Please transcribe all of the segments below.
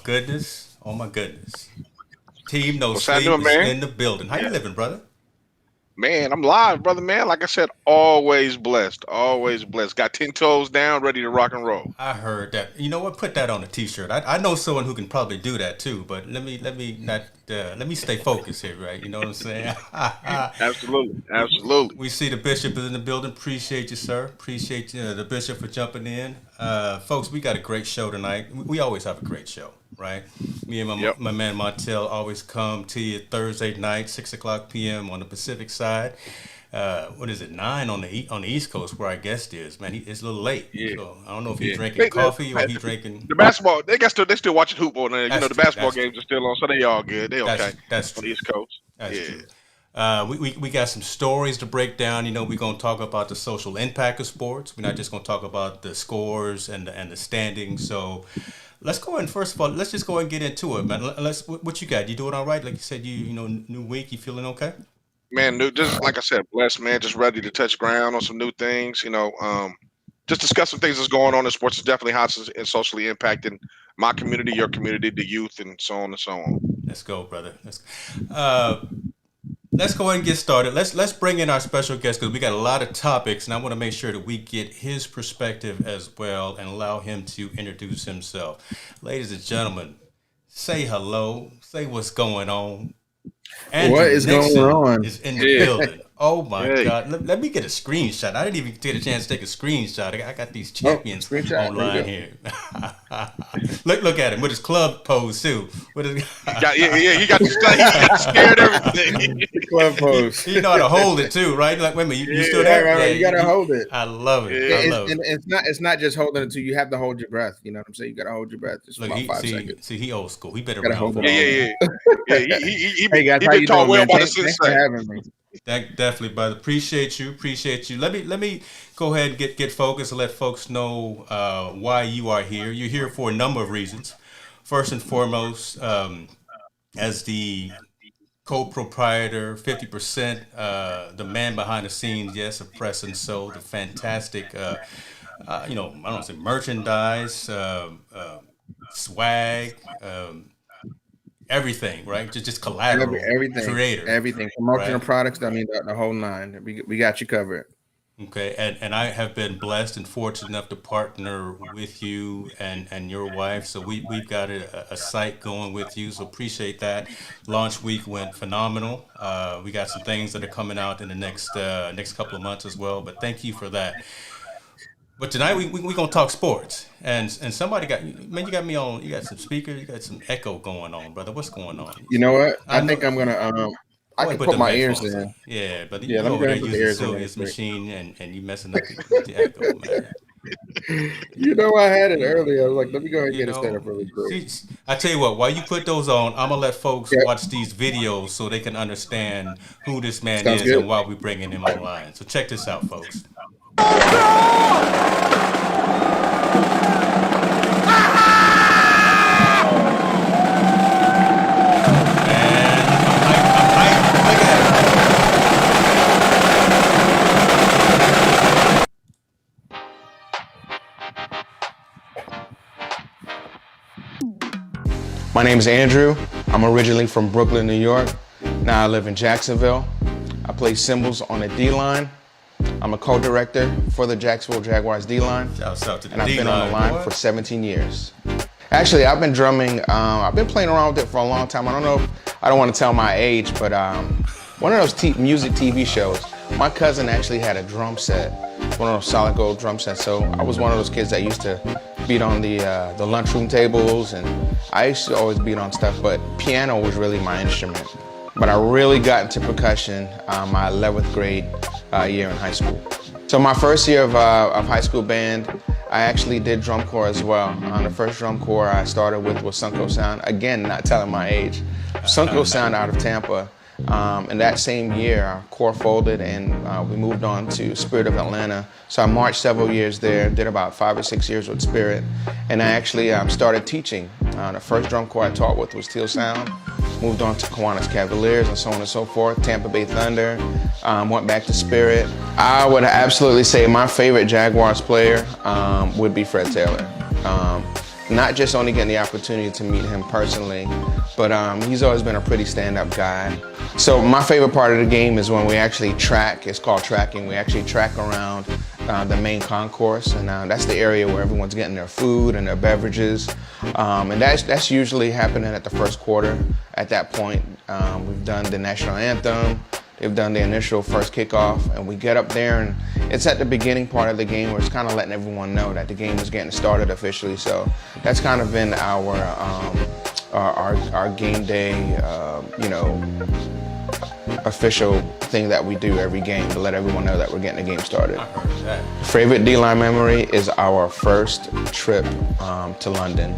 goodness. Oh my goodness. Team No What's Sleep happening, is man? in the building. How you living, brother? Man, I'm live, brother, man. Like I said, always blessed. Always blessed. Got 10 toes down, ready to rock and roll. I heard that. You know what? Put that on a T-shirt. I know someone who can probably do that too. But let me not let me stay focused here, right? You know what I'm saying? Absolutely. we, Absolutely. we see the bishop is in the building. Appreciate you, sir. Appreciate the bishop for jumping in. Folks, we got a great show tonight. We always have a great show, right? Me and Yep. my man Montell always come to you Thursday night, 6 o'clock p.m. on the Pacific side. What is it, 9 on the East Coast where our guest is? Man, it's a little late. Yeah. So I don't know if he's Yeah. drinking coffee or Man, he drinking. the basketball, they still watching hoop on there. You know, That's the true. basketball That's true. games are still on, so they all good. They okay That's on the true. East Coast. That's Yeah. true. We got some stories to break down. You know, we're gonna talk about the social impact of sports. We're not just gonna talk about the scores and the standings. So let's go in. First of all, let's just go and get into it, man. Let's. What you got? You doing all right? Like you said, new week. You feeling okay? Man, just like I said, blessed, man. Just ready to touch ground on some new things. Just discuss some things that's going on in sports. Is definitely hot and socially impacting my community, your community, the youth, and so on and so on. Let's go, brother. Let's go ahead and get started. Let's bring in our special guest because we got a lot of topics, and I want to make sure that we get his perspective as well and allow him to introduce himself. Ladies and gentlemen, say hello. Say what's going on. What Andrew is going Nixon on? is in the Yeah. building. Oh my Hey. God. Let me get a screenshot. I didn't even get a chance to take a screenshot. I got these Oh, champions screenshot. online There you here. look at him with his club pose too. With his, Yeah. He got scared everything. go. Club pose. you know how to hold it too, right? Like, wait a minute, you still Yeah. there? Right. You gotta hold it. I love it. Yeah. I love And it. it's not just holding it to you have to hold your breath. You know what I'm saying? You gotta hold your breath just for Look, about 5 seconds. he old school. He been Gotta around hold for it. all Yeah. that. Hey guys, He how been you taught doing, well man? by the Thanks for sensei. having me. Definitely, brother. Appreciate you. Appreciate you. Let me go ahead and get focused and let folks know why you are here. You're here for a number of reasons. First and foremost, as the co-proprietor, 50%, the man behind the scenes, yes, of Press and Soul, the fantastic, I don't say merchandise, swag, everything, right? Just collateral Everything, creator, everything. Promotional right? products. I mean, the whole nine. We got you covered. Okay, and I have been blessed and fortunate enough to partner with you and your wife. So we've got a site going with you. So appreciate that. Launch week went phenomenal. We got some things that are coming out in the next couple of months as well. But thank you for that. But tonight we gonna talk sports and somebody got man, you got me on. You got some speakers. You got some echo going on, brother. What's going on? You know what? I I know. think I'm gonna Go I ahead and can put put them my ears headphones in. in. Yeah, but Yeah, you let me over go there ahead and put the using ears in really Sylvia's quick. machine and you messing up the echo, man. You know, I had it earlier. I was like, let me go ahead and You get it set know, up really quick. see, I tell you what. While you put those on, I'm gonna let folks Yeah, watch these videos so they can understand who this man sounds is good. and why we bringing him online. So check this out, folks. Man, I'm hyped. Look at My name is Andrew. I'm originally from Brooklyn, New York. Now I live in Jacksonville. I play cymbals on the D-line. I'm a co-director for the Jacksonville Jaguars D-line. it. Shouts out to the And I've been on the D-line, line boy. for 17 years. Actually, I've been drumming, I've been playing around with it for a long time. I don't know if, I don't want to tell my age, but one of those music TV shows, my cousin actually had a drum set, one of those solid gold drum sets. So I was one of those kids that used to beat on the lunchroom tables, and I used to always beat on stuff, but piano was really my instrument. But I really got into percussion my 11th grade year in high school. So my first year of high school band, I actually did drum corps as well. The first drum corps I started with was Sunco Sound. Again, not telling my age. Sunco Sound out of Tampa. And that same year, our corps folded and we moved on to Spirit of Atlanta. So I marched several years there, did about 5 or 6 years with Spirit. And I actually started teaching. The first drum corps I taught with was Teal Sound. Moved on to Kiwanis Cavaliers and so on and so forth. Tampa Bay Thunder, went back to Spirit. I would absolutely say my favorite Jaguars player would be Fred Taylor. not just only getting the opportunity to meet him personally, but he's always been a pretty stand-up guy. So my favorite part of the game is when we actually track. It's called tracking. We actually track around the main concourse, and that's the area where everyone's getting their food and their beverages, and that's usually happening at the first quarter. At that point, we've done the national anthem. They've done the initial first kickoff, and we get up there, and it's at the beginning part of the game where it's kind of letting everyone know that the game is getting started officially. So that's kind of been our game day, official thing that we do every game to let everyone know that we're getting the game started. I heard that. Favorite D-line memory is our first trip to London.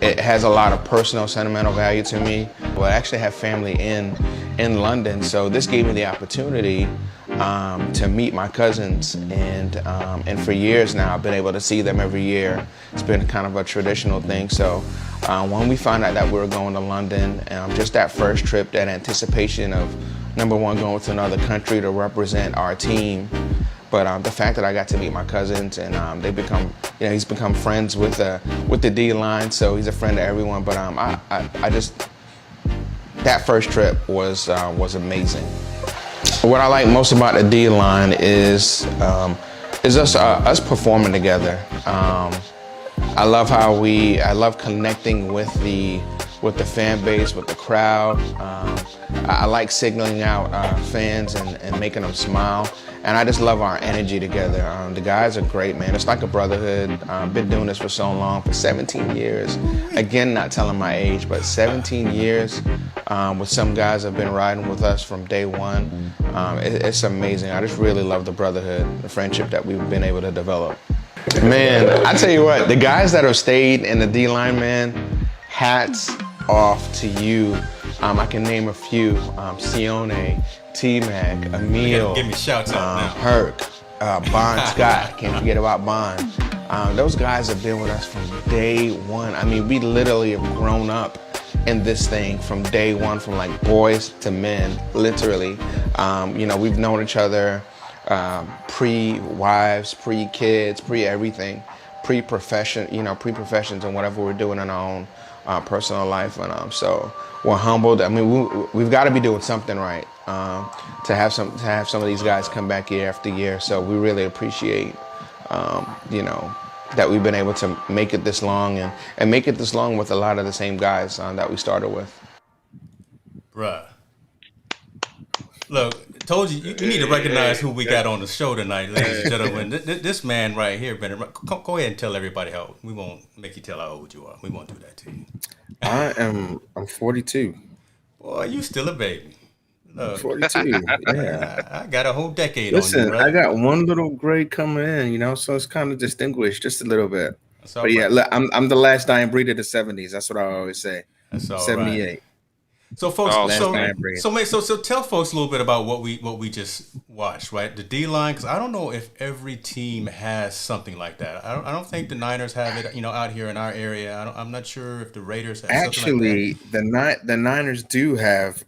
It has a lot of personal, sentimental value to me. Well, I actually have family in London, so this gave me the opportunity to meet my cousins, and for years now I've been able to see them every year. It's been kind of a traditional thing. So when we found out that we were going to London, just that first trip, that anticipation of, number one, going to another country to represent our team, but the fact that I got to meet my cousins, and they become, he's become friends with the D-line, so he's a friend to everyone. But I just, that first trip was amazing. What I like most about the D-line is us performing together. I love connecting with the fan base, with the crowd. I like signaling out fans and making them smile. And I just love our energy together. The guys are great, man. It's like a brotherhood. I've been doing this for so long, for 17 years. Again, not telling my age, but 17 years with some guys that have been riding with us from day one. It's amazing. I just really love the brotherhood, the friendship that we've been able to develop. Man, I tell you what, the guys that have stayed in the D-line, man, hats off to you. I can name a few: Sione, T-Mac, Emil, Give me shouts out now. Herc, Bond Scott. Can't forget about Bond. Those guys have been with us from day one. I mean, we literally have grown up in this thing from day one, from like boys to men, literally. We've known each other pre-wives, pre-kids, pre-everything, pre-professions and whatever we're doing in our own personal life. And so we're humbled. I mean, we've got to be doing something right to have some of these guys come back year after year. So we really appreciate, that we've been able to make it this long and make it this long with a lot of the same guys that we started with. Bruh. Look, told you need to recognize who we got on the show tonight, ladies and gentlemen. This man right here, Bennett. Go ahead and tell everybody how. We won't make you tell how old you are. We won't do that to you. I'm 42. Boy, you still a baby. Look, 42. Yeah. I got a whole decade Listen, on you, brother. I got one little grade coming in, so it's kind of distinguished just a little bit. That's all But yeah, right. look, I'm the last dying breed of the 70s. That's what I always say. That's all 78. right. So folks, last dying breed. so tell folks a little bit about what we just watched, right? The D-line, because I don't know if every team has something like that. I don't think the Niners have it, out here in our area. I'm not sure if the Raiders have Actually, something like that. the Niners do have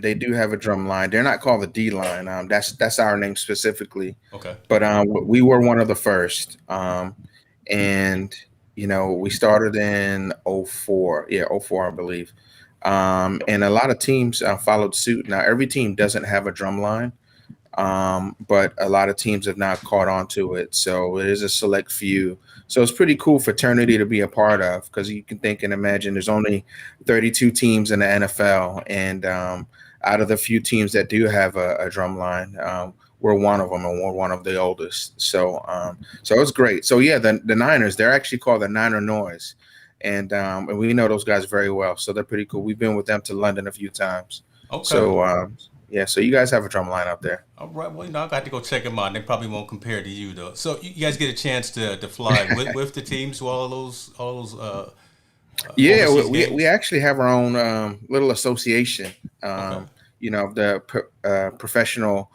they do have a drum line. They're not called the D line. That's our name specifically. Okay. But we were one of the first. And we started in 04. Yeah, 04, I believe. And a lot of teams followed suit. Now, every team doesn't have a drum line, but a lot of teams have now caught on to it. So it is a select few. So it's pretty cool fraternity to be a part of, because you can think and imagine there's only 32 teams in the NFL. And out of the few teams that do have a drum line, we're one of them, and we're one of the oldest. So it's great. So, yeah, the Niners, they're actually called the Niner Noise. And we know those guys very well, so they're pretty cool. We've been with them to London a few times. Okay. So, so you guys have a drum line out there. All right. Well, I got to go check them out. They probably won't compare to you, though. So you guys get a chance to fly with the teams to all those. Yeah, overseas we games? actually have our own little association. Okay. The professional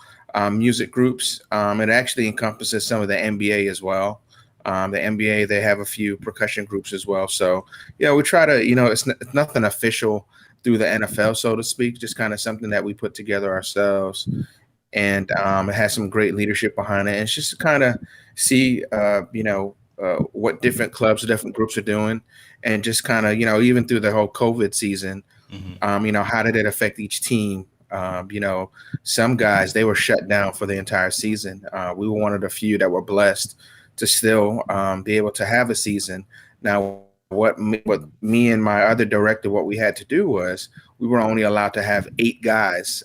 music groups. It actually encompasses some of the NBA as well. The NBA, they have a few percussion groups as well. So, we try to, it's nothing official through the NFL, so to speak, just kind of something that we put together ourselves. And it has some great leadership behind it. And it's just to kind of see, what different clubs, different groups are doing, and just kind of, even through the whole COVID season, how did it affect each team? Some guys, they were shut down for the entire season. We were one of the few that were blessed to still be able to have a season. Now, what me and my other director, what we had to do was we were only allowed to have 8 guys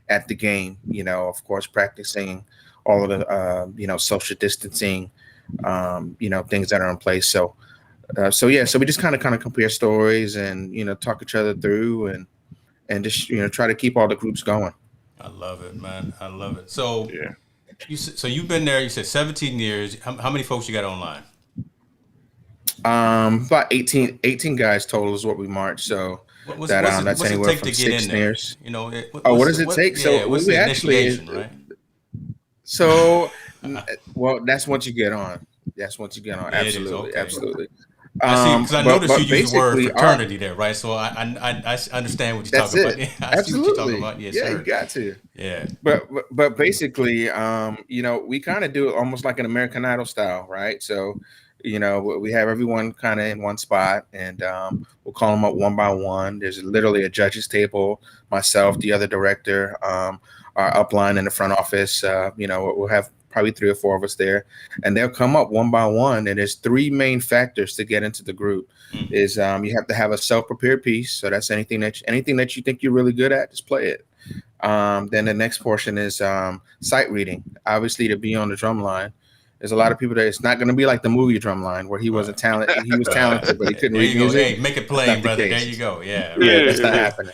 at the game, of course, practicing all of the, social distancing, things that are in place. So we just kind of compare stories and, talk each other through and just, try to keep all the groups going. I love it, man. I love it. So, Yeah. You've been there, you said 17 years. How many folks you got online? About 18 guys total is what we marched. So that's anywhere from 6 years. What does it take? So what's we the actually, initiation, right? So, well, that's once you get on. Yeah, Absolutely, okay. absolutely. I see, because I noticed you use the word basically fraternity there, right? So I understand what you're That's talking it. about. I see what you're talking Absolutely. about. Yes, Yeah, sir. you got to. Yeah. But basically, we kind of do it almost like an American Idol style, right? So, we have everyone kind of in one spot, and we'll call them up one by one. There's literally a judges table, myself, the other director, our upline in the front office. We'll have probably 3 or 4 of us there, and they'll come up one by one. And there's 3 main factors to get into the group. Is you have to have a self-prepared piece. So that's anything that you think you're really good at, just play it. Then the next portion is sight reading. Obviously, to be on the drum line, there's a lot of people that it's not going to be like the movie drum line where he wasn't talented. He was talented, but he couldn't read music. Hey, make it plain, brother. There you go. Yeah. Yeah, that's not happening.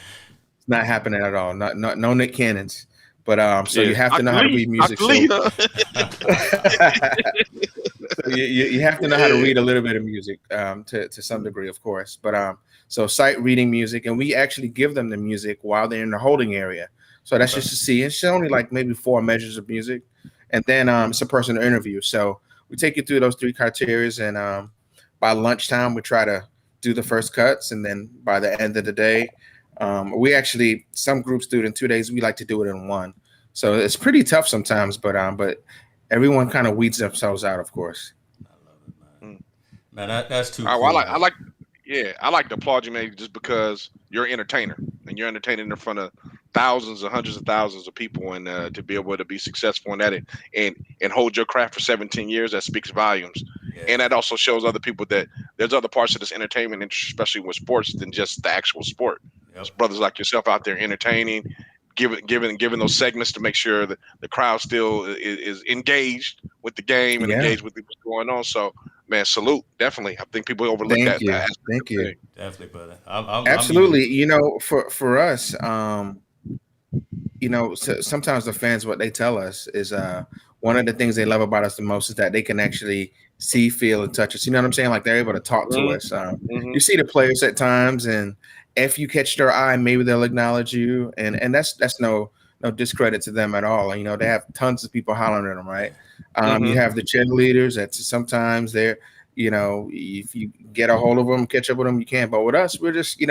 It's not happening at all. No Nick Cannons. But you have to know how to read music. So you have to know how to read a little bit of music to some degree, of course. But so sight reading music, and we actually give them the music while they're in the holding area. So that's just to see. It's only like maybe 4 measures of music, and then it's a personal interview. So we take you through those 3 criteria, and by lunchtime we try to do the first cuts, and then by the end of the day, we actually, some groups do it in 2 days. We like to do it in 1. So it's pretty tough sometimes, but everyone kind of weeds themselves out, of course. I love it, man. Man, that's too cool. I like to applaud you, man, just because you're an entertainer and you're entertaining in front of thousands and hundreds of thousands of people, and to be able to be successful in that and hold your craft for 17 years, that speaks volumes. Yeah. And that also shows other people that there's other parts of this entertainment industry, especially with sports, than just the actual sport. Yep. There's brothers like yourself out there entertaining, giving those segments to make sure that the crowd still is engaged with the game and engaged with what's going on. So, man, salute. Definitely. I think people overlook that. Thank you. Definitely, brother. Absolutely. For us, so sometimes the fans, what they tell us is one of the things they love about us the most is that they can actually see, feel, and touch us. You know what I'm saying? Like they're able to talk to us. You see the players at times, and if you catch their eye, maybe they'll acknowledge you, and that's no discredit to them at all. They have tons of people hollering at them, right? You have the cheerleaders that sometimes they're, if you get a hold of them, catch up with them, you can. But with us, we're just,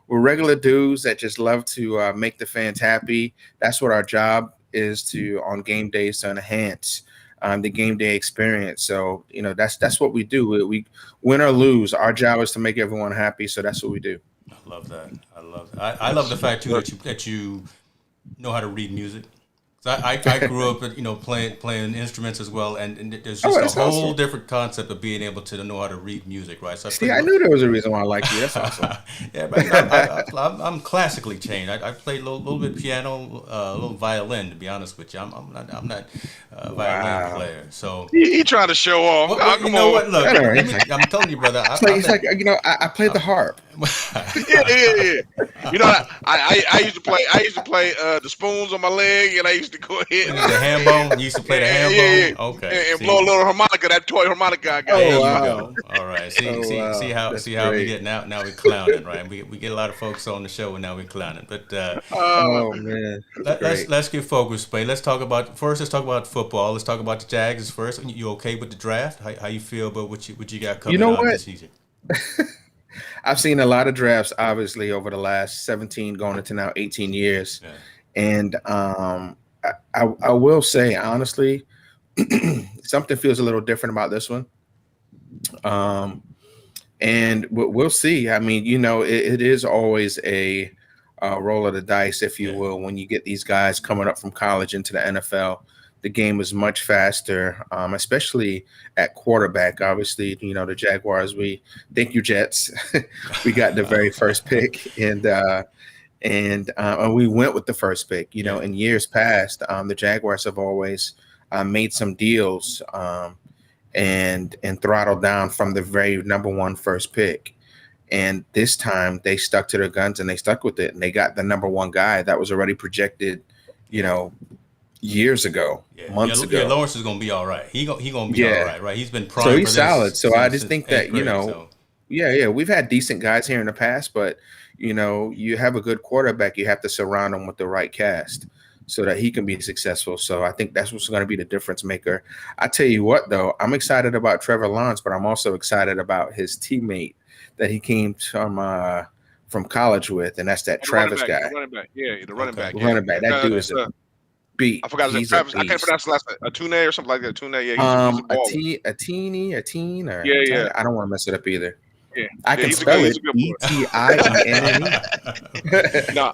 we're regular dudes that just love to make the fans happy. That's what our job is, to on game days, to enhance the game day experience. So, that's what we do. We win or lose, our job is to make everyone happy. So that's what we do. I love that. I love the fact too that you know how to read music. I grew up, playing instruments as well, and there's just a whole different concept of being able to know how to read music, right? So I knew there was a reason why I liked you. That's awesome. Yeah, but I'm classically trained. I play a little bit piano, a little violin. To be honest with you, I'm not a violin player. So he trying to show off. Come on. What? Look, I'm telling you, brother. I played the harp. Yeah. I used to play the spoons on my leg, and I used to go ahead. The ham bone. You used to play the ham bone. Yeah. Okay. And blow a little harmonica, that toy harmonica I got. There you go. All right. See how we get now. Now we're clowning, right? We get a lot of folks on the show, and now we're clowning. But man, let's get focused, Spade. Let's talk about football. Let's talk about the Jags first. You okay with the draft? How you feel about what you got coming up this season? I've seen a lot of drafts, obviously, over the last 17 going into now 18 years. Yeah. And I will say, honestly, something feels a little different about this one. And we'll see. I mean, it is always a roll of the dice, if you will, when you get these guys coming up from college into the NFL. The game is much faster, especially at quarterback. Obviously, the Jaguars, thank you, Jets. We got the very first pick, and we went with the first pick. In years past, the Jaguars have always made some deals and throttled down from the very number one first pick. And this time they stuck to their guns and they stuck with it, and they got the number one guy that was already projected, years ago, months ago. Yeah, Lawrence is gonna be all right. He gonna be all right, right? He's been primed. So he's for this solid. So I just think that grade, we've had decent guys here in the past, but you have a good quarterback, you have to surround him with the right cast so that he can be successful. So I think that's what's going to be the difference maker. I tell you what, though, I'm excited about Trevor Lawrence, but I'm also excited about his teammate that he came from college with, and that's that Travis guy. The running back. Yeah, the running back. The running back. That dude is a beat. I forgot his name. Travis. I can't pronounce the last name. Atune or something like that. Atune. Yeah, he's a Atine, or yeah. I don't want to mess it up either. Yeah. I can spell it. ETINE. No,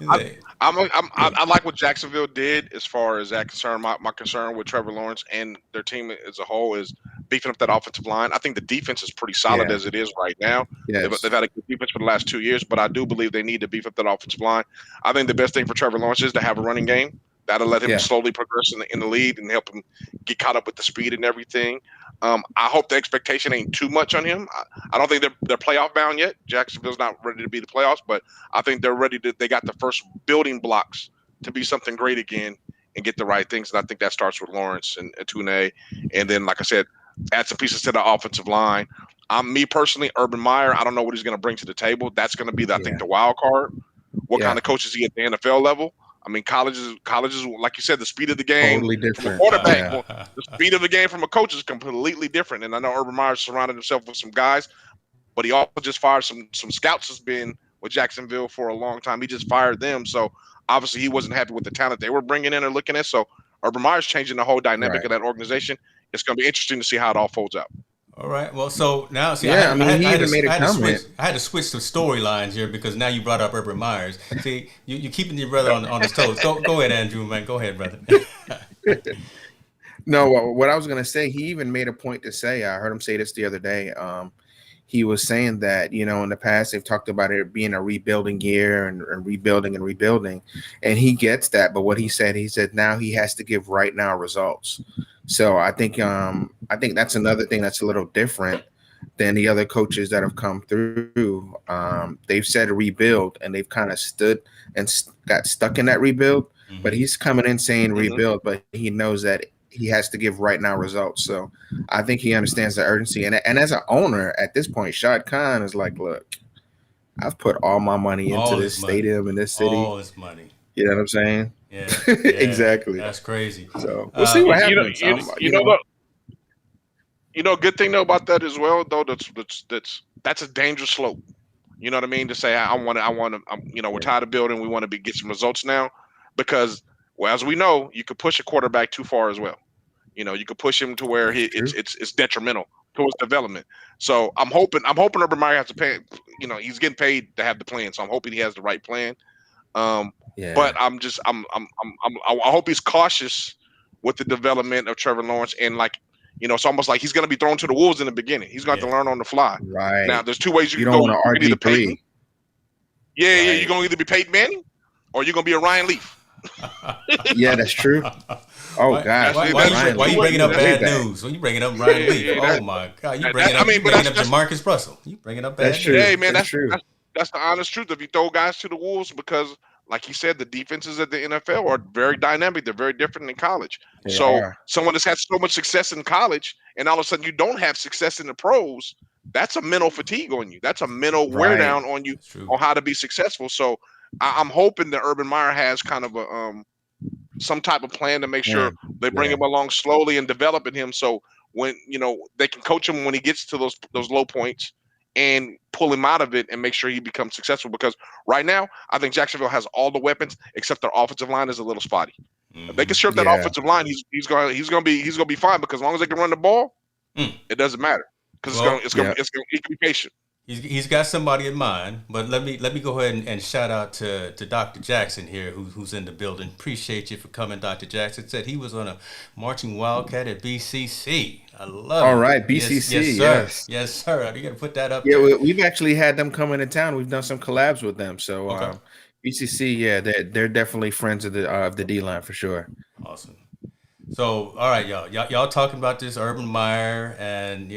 I like what Jacksonville did as far as that concern. My concern with Trevor Lawrence and their team as a whole is beefing up that offensive line. I think the defense is pretty solid as it is right now. Yes. They've had a good defense for the last 2 years, but I do believe they need to beef up that offensive line. I think the best thing for Trevor Lawrence is to have a running game. That'll let him slowly progress in the lead and help him get caught up with the speed and everything. I hope the expectation ain't too much on him. I don't think they're playoff bound yet. Jacksonville's not ready to be the playoffs, but I think they're ready to. They got the first building blocks to be something great again and get the right things. And I think that starts with Lawrence and Atune, and then, like I said, add some pieces to the offensive line. Me personally, Urban Meyer, I don't know what he's going to bring to the table. That's going to be, I think, the wild card. What kind of coach is he at the NFL level? I mean, colleges, like you said, the speed of the game. Totally different. Quarterback, the speed of the game from a coach is completely different. And I know Urban Meyer surrounded himself with some guys, but he also just fired some scouts that's been with Jacksonville for a long time. He just fired them. So obviously he wasn't happy with the talent they were bringing in or looking at. So Urban Meyer's changing the whole dynamic of that organization. It's going to be interesting to see how it all folds out. All right. Well, so now, see, he even made a comment. I had to switch the storylines here because now you brought up Urban Myers. See, you're keeping your brother on his toes. Go ahead, Andrew, man. Go ahead, brother. No, what I was going to say, he even made a point to say, I heard him say this the other day. He was saying that, in the past, they've talked about it being a rebuilding year and rebuilding. And he gets that. But what he said now he has to give right now results. So I think that's another thing that's a little different than the other coaches that have come through. They've said rebuild, and they've kind of stood and got stuck in that rebuild. Mm-hmm. But he's coming in saying rebuild, but he knows that he has to give right now results. So I think he understands the urgency. And as an owner at this point, Shad Khan is like, look, I've put all my money into this stadium in this city. All this money. You know what I'm saying? Yeah. Exactly. That's crazy. So we'll see what happens. Good thing though about that as well, though, that's a dangerous slope. You know what I mean? To say we're tired of building, we want to get some results now, because as we know, you could push a quarterback too far as well. You could push him to where it's detrimental to his development. So I'm hoping Urban Meyer has to pay. He's getting paid to have the plan, so I'm hoping he has the right plan. But I hope he's cautious with the development of Trevor Lawrence, and it's almost like he's going to be thrown to the wolves in the beginning. He's going to have to learn on the fly. Right now, there's two ways you can don't go. want to argue either Peyton. Right. You're going to either be Peyton Manning or you're going to be a Ryan Leaf. Yeah, that's true. Oh gosh, why you bringing up bad news? When you bringing up Ryan Leaf? Oh my God, you bringing up Jamarcus Russell? You bringing up bad news? True. Hey man, that's true. That's the honest truth. If you throw guys to the wolves, because like you said, the defenses at the NFL are very dynamic. They're very different in college. Someone that's had so much success in college, and all of a sudden you don't have success in the pros, that's a mental fatigue on you. That's a mental wear down on you on how to be successful. So I'm hoping that Urban Meyer has kind of a some type of plan to make sure they bring him along slowly and developing him. So when they can coach him when he gets to those low points and pull him out of it and make sure he becomes successful. Because right now, I think Jacksonville has all the weapons except their offensive line is a little spotty. Mm-hmm. If they can strip that offensive line, he's gonna be fine, because as long as they can run the ball, it doesn't matter. because Well, it's gonna you can be patient. he's got somebody in mind, but let me go ahead and shout out to Dr. Jackson here, who's in the building. Appreciate you for coming, Dr. Jackson. Said he was on a marching Wildcat at BCC. I love All it. right, Yes, BCC, yes, sir. yes. Yes, sir. You got to put that up Yeah, there. we've actually had them come into town. We've done some collabs with them. So Okay. BCC, yeah, they're definitely friends of the D line for sure. Awesome. So, all right, y'all talking about this Urban Meyer, and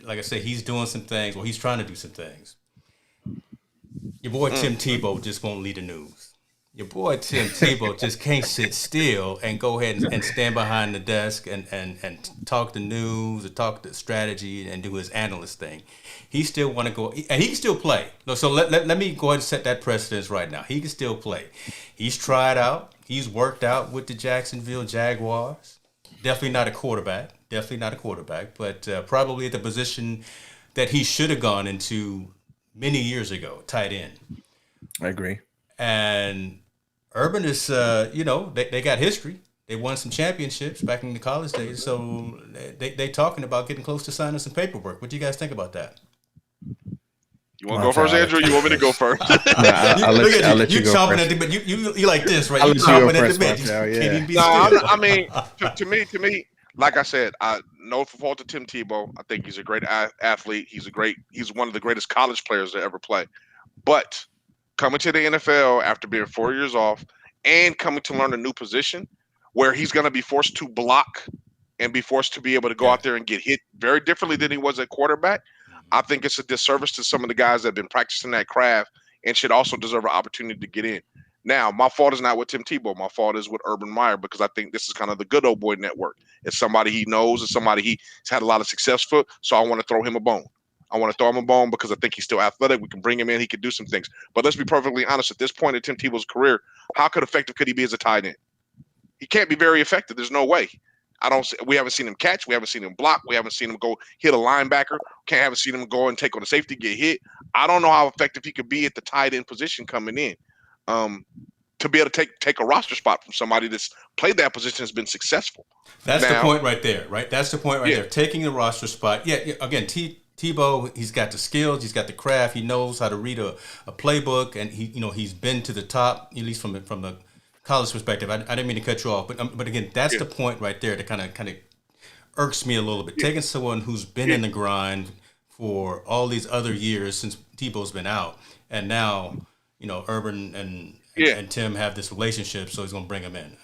like I said, he's doing some things. Well, he's trying to do some things. Your boy Tim Tebow just won't lead the news. Your boy Tim Tebow just can't sit still and go ahead and stand behind the desk and talk the news or talk the strategy and do his analyst thing. He still want to go, and he can still play. So let me go ahead and set that precedence right now. He can still play. He's tried out. He's worked out with the Jacksonville Jaguars. Definitely not a quarterback. But probably at the position that he should have gone into many years ago, tight end. I agree. And Urban is, they got history. They won some championships back in the college days. So they talking about getting close to signing some paperwork. What do you guys think about that? You want to go first, Andrew? You want me to go first? I'll let you go chomping first. at the bit. You like this, right? I'll You let you go chomping at the first, bit. Montell, You yeah. can't even be No, still. I mean, to me, like I said, no fault to Tim Tebow. I think he's a great athlete. He's one of the greatest college players to ever play. But coming to the NFL after being 4 years off and coming to learn a new position where he's going to be forced to block and be forced to be able to go out there and get hit very differently than he was at quarterback, I think it's a disservice to some of the guys that have been practicing that craft and should also deserve an opportunity to get in. Now, my fault is not with Tim Tebow. My fault is with Urban Meyer because I think this is kind of the good old boy network. It's somebody he knows. It's somebody he's had a lot of success for. So I want to throw him a bone. Because I think he's still athletic. We can bring him in. He can do some things. But let's be perfectly honest. At this point in Tim Tebow's career, how effective could he be as a tight end? He can't be very effective. There's no way. We haven't seen him catch. We haven't seen him block. We haven't seen him go hit a linebacker. Haven't seen him go and take on a safety, get hit. I don't know how effective he could be at the tight end position coming in. To be able to take a roster spot from somebody that's played that position has been successable. That's the point right there, right? That's the point right there. Taking the roster spot. Yeah, again, Tebow, he's got the skills, he's got the craft, he knows how to read a playbook, and he's been to the top, at least from the college perspective. I didn't mean to cut you off, but again, that's the point right there that kind of irks me a little bit. Taking someone who's been in the grind for all these other years since Tebow's been out, and now Urban and Tim have this relationship, so he's gonna bring him in.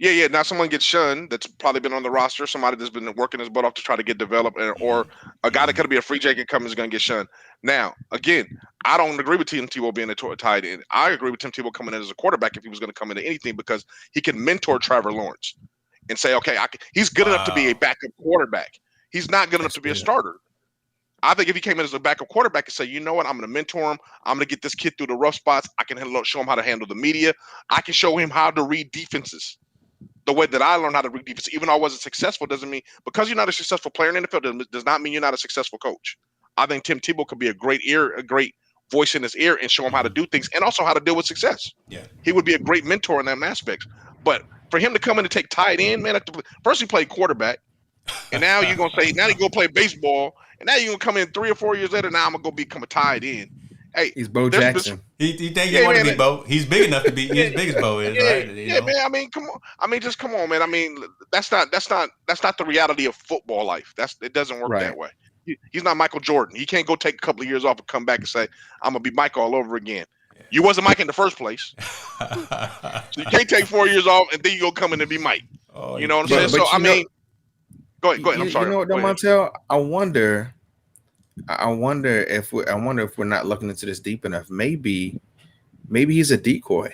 Yeah. Now someone gets shunned that's probably been on the roster, somebody that's been working his butt off to try to get developed, or a guy that could be a free agent coming is going to get shunned. Now, again, I don't agree with Tim Tebow being a tight end. I agree with Tim Tebow coming in as a quarterback if he was going to come into anything because he can mentor Trevor Lawrence and say, okay, he's good enough to be a backup quarterback. He's not good enough to be a starter. I think if he came in as a backup quarterback and say, you know what, I'm going to mentor him. I'm going to get this kid through the rough spots. I can show him how to handle the media. I can show him how to read defenses. The way that I learned how to read defense, even though I wasn't successful, doesn't mean because you're not a successful player in the NFL does not mean you're not a successful coach. I think Tim Tebow could be a great voice in his ear and show him how to do things and also how to deal with success. Yeah, he would be a great mentor in that aspect. But for him to come in and take tight end, man, first he played quarterback, and now you're gonna say now you go play baseball, and now you're gonna come in 3 or 4 years later. Now I'm gonna go become a tight end. Hey, he's Bo Jackson. He think he want to be Bo. He's big enough to be as big as Bo is, right? Man. I mean, come on. I mean, just come on, man. I mean, that's not the reality of football life. It doesn't work that way. He's not Michael Jordan. He can't go take a couple of years off and come back and say, "I'm gonna be Mike all over again." You wasn't Mike in the first place, so you can't take 4 years off and then you go come in and be Mike. You know what I'm saying? So I mean, go ahead. I'm sorry. You know what, Montell? I wonder if we're not looking into this deep enough. Maybe he's a decoy.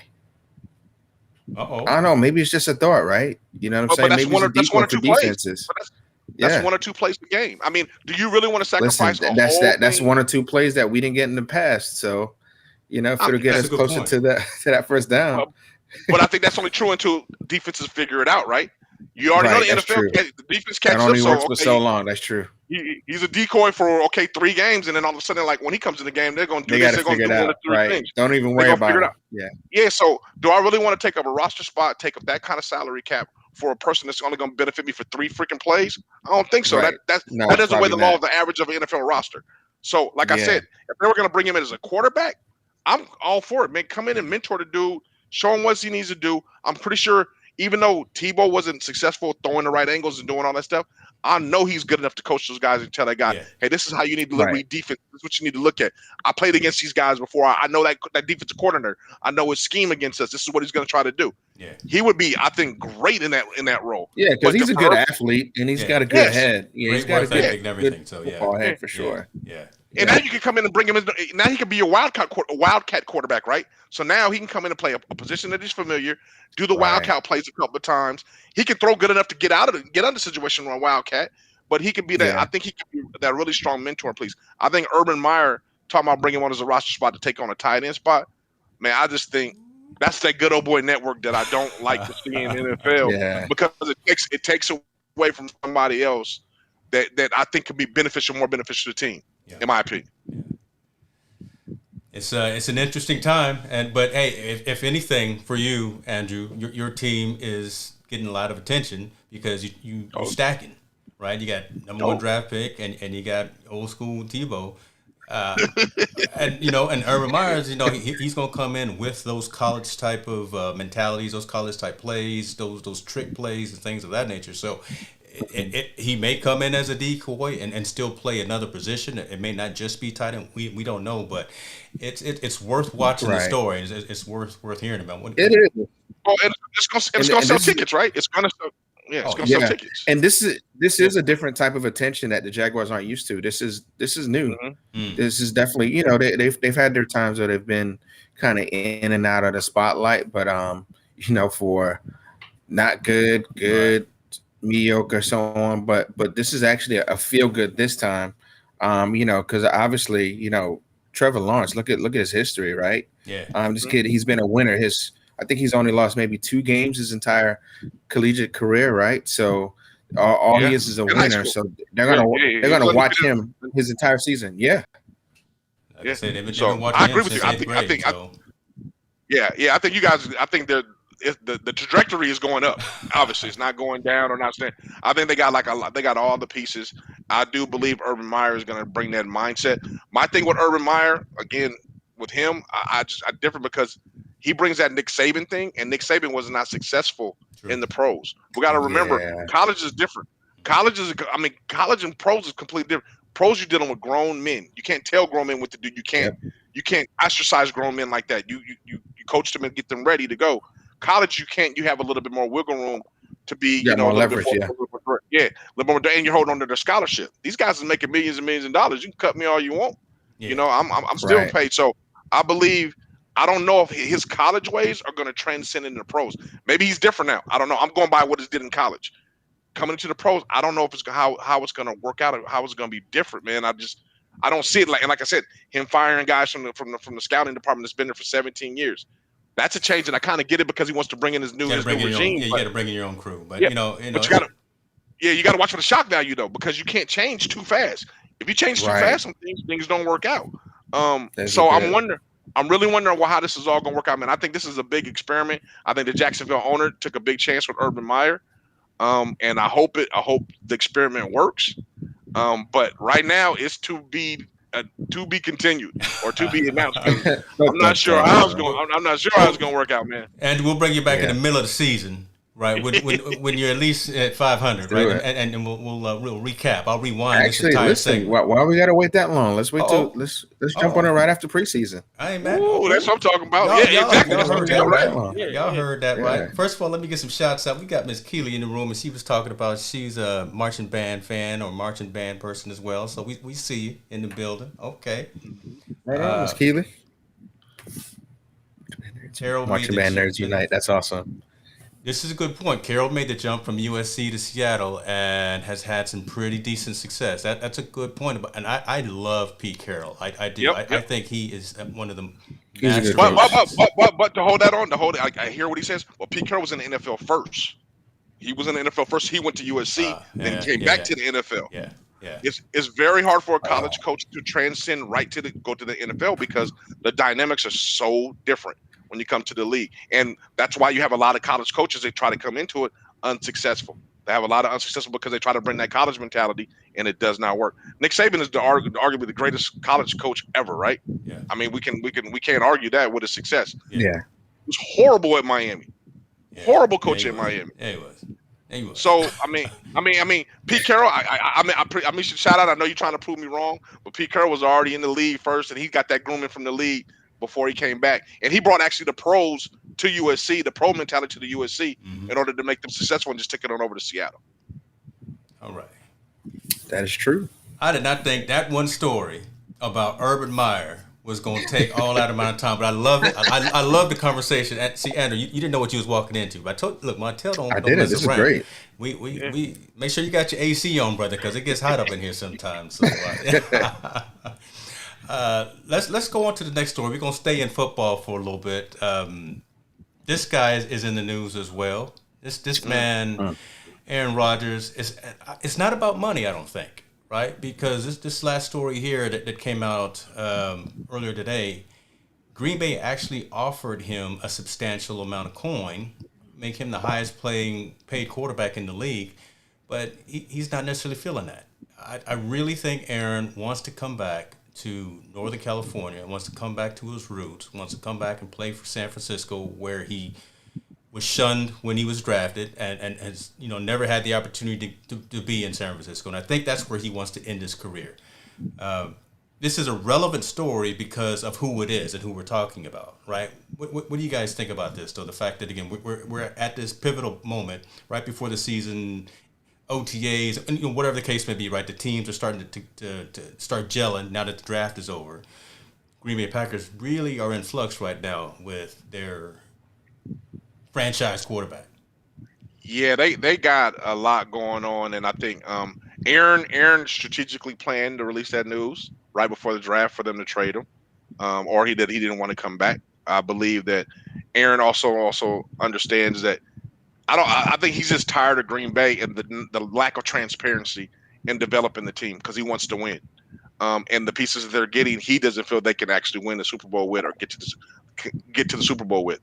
I don't know. Maybe it's just a thought, right? You know what I'm saying? But maybe that's one or two plays. That's 1 or 2 plays a game. I mean, do you really want to sacrifice? Listen, that's 1 or 2 plays that we didn't get in the past. So, if it'll get us closer to that first down. But I think that's only true until defenses figure it out, right? You already know the NFL. The defense catches that only up. works for so long. That's true. He's a decoy for 3 games, and then all of a sudden, like when he comes in the game, they're going to do this. They're going to do 1 or 3 things. Don't even worry about it. Yeah. So do I really want to take up a roster spot, take up that kind of salary cap, for a person that's only going to benefit me for 3 freaking plays? I don't think so. Right. That No, doesn't weigh the probably law not. of the average of an NFL roster. So, like I Yeah. said, if they were going to bring him in as a quarterback, I'm all for it, man. Come in and mentor the dude, show him what he needs to do. I'm pretty sure, even though Tebow wasn't successful throwing the right angles and doing all that stuff, I know he's good enough to coach those guys and tell that guy, Yeah. hey, this is how you need to Right. read defense. This is what you need to look at. I played against these guys before. I know that defensive coordinator. I know his scheme against us. This is what he's going to try to do. Yeah. He would be, I think, great in that role. Yeah, because But he's the a good first- athlete and he's Yeah. got a good Yes. head. Yeah, he's Great got a work good, ethic and everything. good So yeah. football head for Yeah. sure. Yeah. And now you can come in and bring him in. Now he can be your wildcat quarterback, right? So now he can come in and play a position that he's familiar, do the Right. wildcat plays a couple of times. He can throw good enough to get out the situation on a wildcat, but he can be that. Yeah. I think he can be that really strong mentor. Please, I think Urban Meyer talking about bringing one as a roster spot to take on a tight end spot. Man, I just think that's that good old boy network that I don't like to see in the NFL Yeah. because it takes away from somebody else that I think could be more beneficial to the team, Yeah. in my opinion. It's an interesting time, but hey, if anything for you, Andrew, your team is getting a lot of attention because you're stacking, right? You got number 1 draft pick, and you got old school Tebow, and Urban Meyer, he's gonna come in with those college type of mentalities, those college type plays, those trick plays and things of that nature. So. He may come in as a decoy and still play another position. It may not just be tight end. We don't know, but it's worth watching the Right. story. It's worth hearing about. It is. Oh, and it's gonna sell tickets, right? It's gonna sell. Yeah, it's gonna sell tickets. And this is a different type of attention that the Jaguars aren't used to. This is new. Mhm. This is definitely, they've had their times where they've been kind of in and out of the spotlight, but for not good, mediocre, so on. But this is actually a feel good this time. Because obviously, Trevor Lawrence, look at his history, right? Yeah. This kid, he's been a winner. I think he's only lost maybe 2 games his entire collegiate career, right? So all he is a In high winner. school. So they're gonna watch undefeated. him his entire season. Yeah. Like I said, they've been So, watching I him agree with since you. I 8th think- I grade, think- so. Yeah. I think you guys. I think the trajectory is going up. Obviously, it's not going down or not staying. I think they got they got all the pieces. I do believe Urban Meyer is going to bring that mindset. My thing with Urban Meyer, again, with him, I differ because he brings that Nick Saban thing, and Nick Saban was not successful True. in the pros. We got to remember, Yeah. college is different. College and pros is completely different. Pros, you're dealing with grown men. You can't tell grown men what to do. You can't ostracize grown men like that. You coach them and get them ready to go. College, you can't. You have a little bit more wiggle room to be, More a little leverage, bit more, a little more, and you're holding on to their scholarship. These guys are making millions and millions of dollars. You can cut me all you want. Yeah. I'm still Right. paid. So I believe. I don't know if his college ways are going to transcend into the pros. Maybe he's different now. I don't know. I'm going by what he did in college. Coming into the pros, I don't know if it's how it's going to work out or how it's going to be different, man. I don't see it like I said, him firing guys from the scouting department that's been there for 17 years. That's a change, and I kind of get it because he wants to bring in his new regime. You got to bring in your own crew, but Yeah, you got to. Yeah, you got to watch for the shock value though, because you can't change too fast. If you change too fast, some things don't work out. So I'm really wondering how this is all going to work out, man. I think this is a big experiment. I think the Jacksonville owner took a big chance with Urban Meyer, and I hope the experiment works. But right now, it's to be continued or to be announced. I'm not sure how it's going. I'm not sure how it's going to work out, man. And we'll bring you back in the middle of the season, right? When you're at least at 500, right? And we'll recap. I'll rewind this entire segment. Why we gotta wait that long? Let's wait till let's jump on it right after preseason. I ain't mad. Ooh, that's what I'm talking about. Exactly. Y'all heard that, right? Yeah. Y'all heard that, Yeah. right? First of all, let me get some shouts out. We got Miss Keely in the room, and she was talking about she's a marching band fan or marching band person as well. So we see you in the building. Okay. Right on, Miss Keely. Carroll Marching band nerds unite. That's awesome. This is a good point. Carroll made the jump from USC to Seattle and has had some pretty decent success. That's a good point. And I love Pete Carroll. I do. Yep. I think he is one of the He's a good masters. But to hold that on, I hear what he says. Well, Pete Carroll was in the NFL first. He was in the NFL first. He went to USC, then came back to the NFL. Yeah. It's very hard for a college coach to transcend go to the NFL because the dynamics are so different when you come to the league. And that's why you have a lot of college coaches, they try to come into it unsuccessful. They have a lot of unsuccessful because they try to bring that college mentality, and it does not work. Nick Saban is arguably the greatest college coach ever, right? Yeah. I mean, we can't argue that with his success. Yeah. Yeah. He was horrible at Miami. Yeah. Horrible coach Yeah, in Miami. Yeah, he was. Yeah, he was. So I mean, Pete Carroll. I mean, shout out. I know you're trying to prove me wrong, but Pete Carroll was already in the league first, and he got that grooming from the league before he came back, and he brought actually the pros to USC, the pro mentality to the USC, in order to make them successful, and just took it on over to Seattle. All right. That is true. I did not think that one story about Urban Meyer was going to take all that amount of time, but I love it. I love the conversation. See, Andrew, you didn't know what you was walking into. But I told, look, Montell don't. I did it. This is great. We make sure you got your AC on, brother, because it gets hot up in here sometimes. So, let's go on to the next story. We're gonna stay in football for a little bit. This guy is in the news as well. This man, Aaron Rodgers, it's not about money, I don't think. Right, because this last story here that came out earlier today, Green Bay actually offered him a substantial amount of coin, make him the highest paid quarterback in the league, but he's not necessarily feeling that. I really think Aaron wants to come back to Northern California, wants to come back to his roots, wants to come back and play for San Francisco, where he was shunned when he was drafted and has never had the opportunity to be in San Francisco. And I think that's where he wants to end his career. This is a relevant story because of who it is and who we're talking about, right? What do you guys think about this, though? The fact that, again, we're at this pivotal moment right before the season, OTAs, and whatever the case may be, right? The teams are starting to start gelling now that the draft is over. Green Bay Packers really are in flux right now with their franchise quarterback. Yeah, they got a lot going on, and I think Aaron strategically planned to release that news right before the draft for them to trade him, or he didn't want to come back. I believe that Aaron also understands that I think he's just tired of Green Bay and the lack of transparency in developing the team because he wants to win. And the pieces that they're getting, he doesn't feel they can actually win the Super Bowl with or get to the Super Bowl with.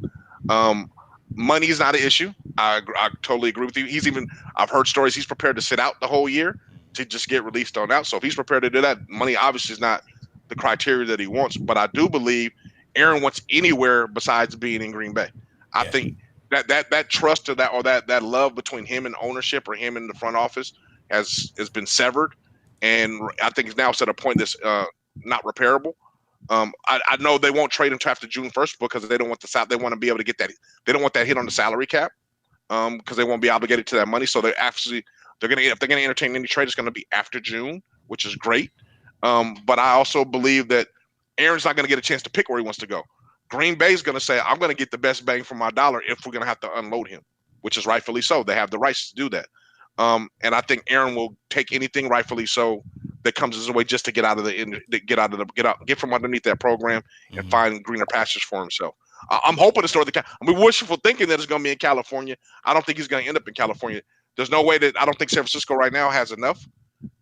Money is not an issue. I totally agree with you. I've heard stories he's prepared to sit out the whole year to just get released on out. So if he's prepared to do that, money obviously is not the criteria that he wants. But I do believe Aaron wants anywhere besides being in Green Bay. I think that trust or that love between him and ownership or him in the front office has been severed, and I think it's now at a point that's not repairable. I know they won't trade him till after June 1st because they don't want they want to be able to get that. They don't want that hit on the salary cap because they won't be obligated to that money. So if they're going to entertain any trade, it's going to be after June, which is great. But I also believe that Aaron's not going to get a chance to pick where he wants to go. Green Bay's going to say, I'm going to get the best bang for my dollar if we're going to have to unload him, which is rightfully so. They have the rights to do that. And I think Aaron will take anything rightfully so that comes his way just to get from underneath that program and find greener pastures for himself. I'm hoping to start wishful thinking that it's going to be in California. I don't think he's going to end up in California. There's no way I don't think San Francisco right now has enough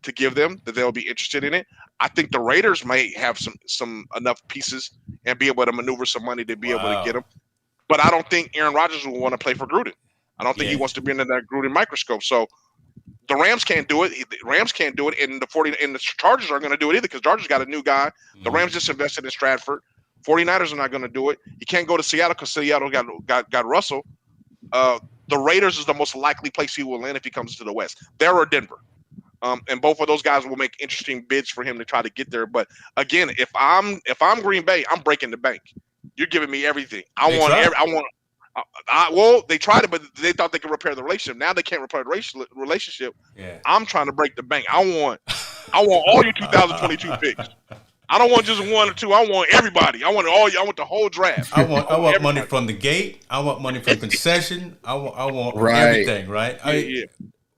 to give them that they'll be interested in it. I think the Raiders may have some enough pieces and be able to maneuver some money to be able to get him. But I don't think Aaron Rodgers will want to play for Gruden. I don't think he wants to be under that Gruden microscope. So the Rams can't do it. And the Chargers aren't going to do it either because Chargers got a new guy. The Rams just invested in Stratford. 49ers are not going to do it. He can't go to Seattle because Seattle got Russell. The Raiders is the most likely place he will land if he comes to the West. There or Denver. And both of those guys will make interesting bids for him to try to get there. But again, if I'm Green Bay, I'm breaking the bank. You're giving me everything. They tried it, but they thought they could repair the relationship. Now they can't repair the relationship. Yeah. I'm trying to break the bank. I want all your 2022 picks. I don't want just one or two. I want everybody. I want all. I want the whole draft. I want money from the gate. I want money from concession. I want everything. Right.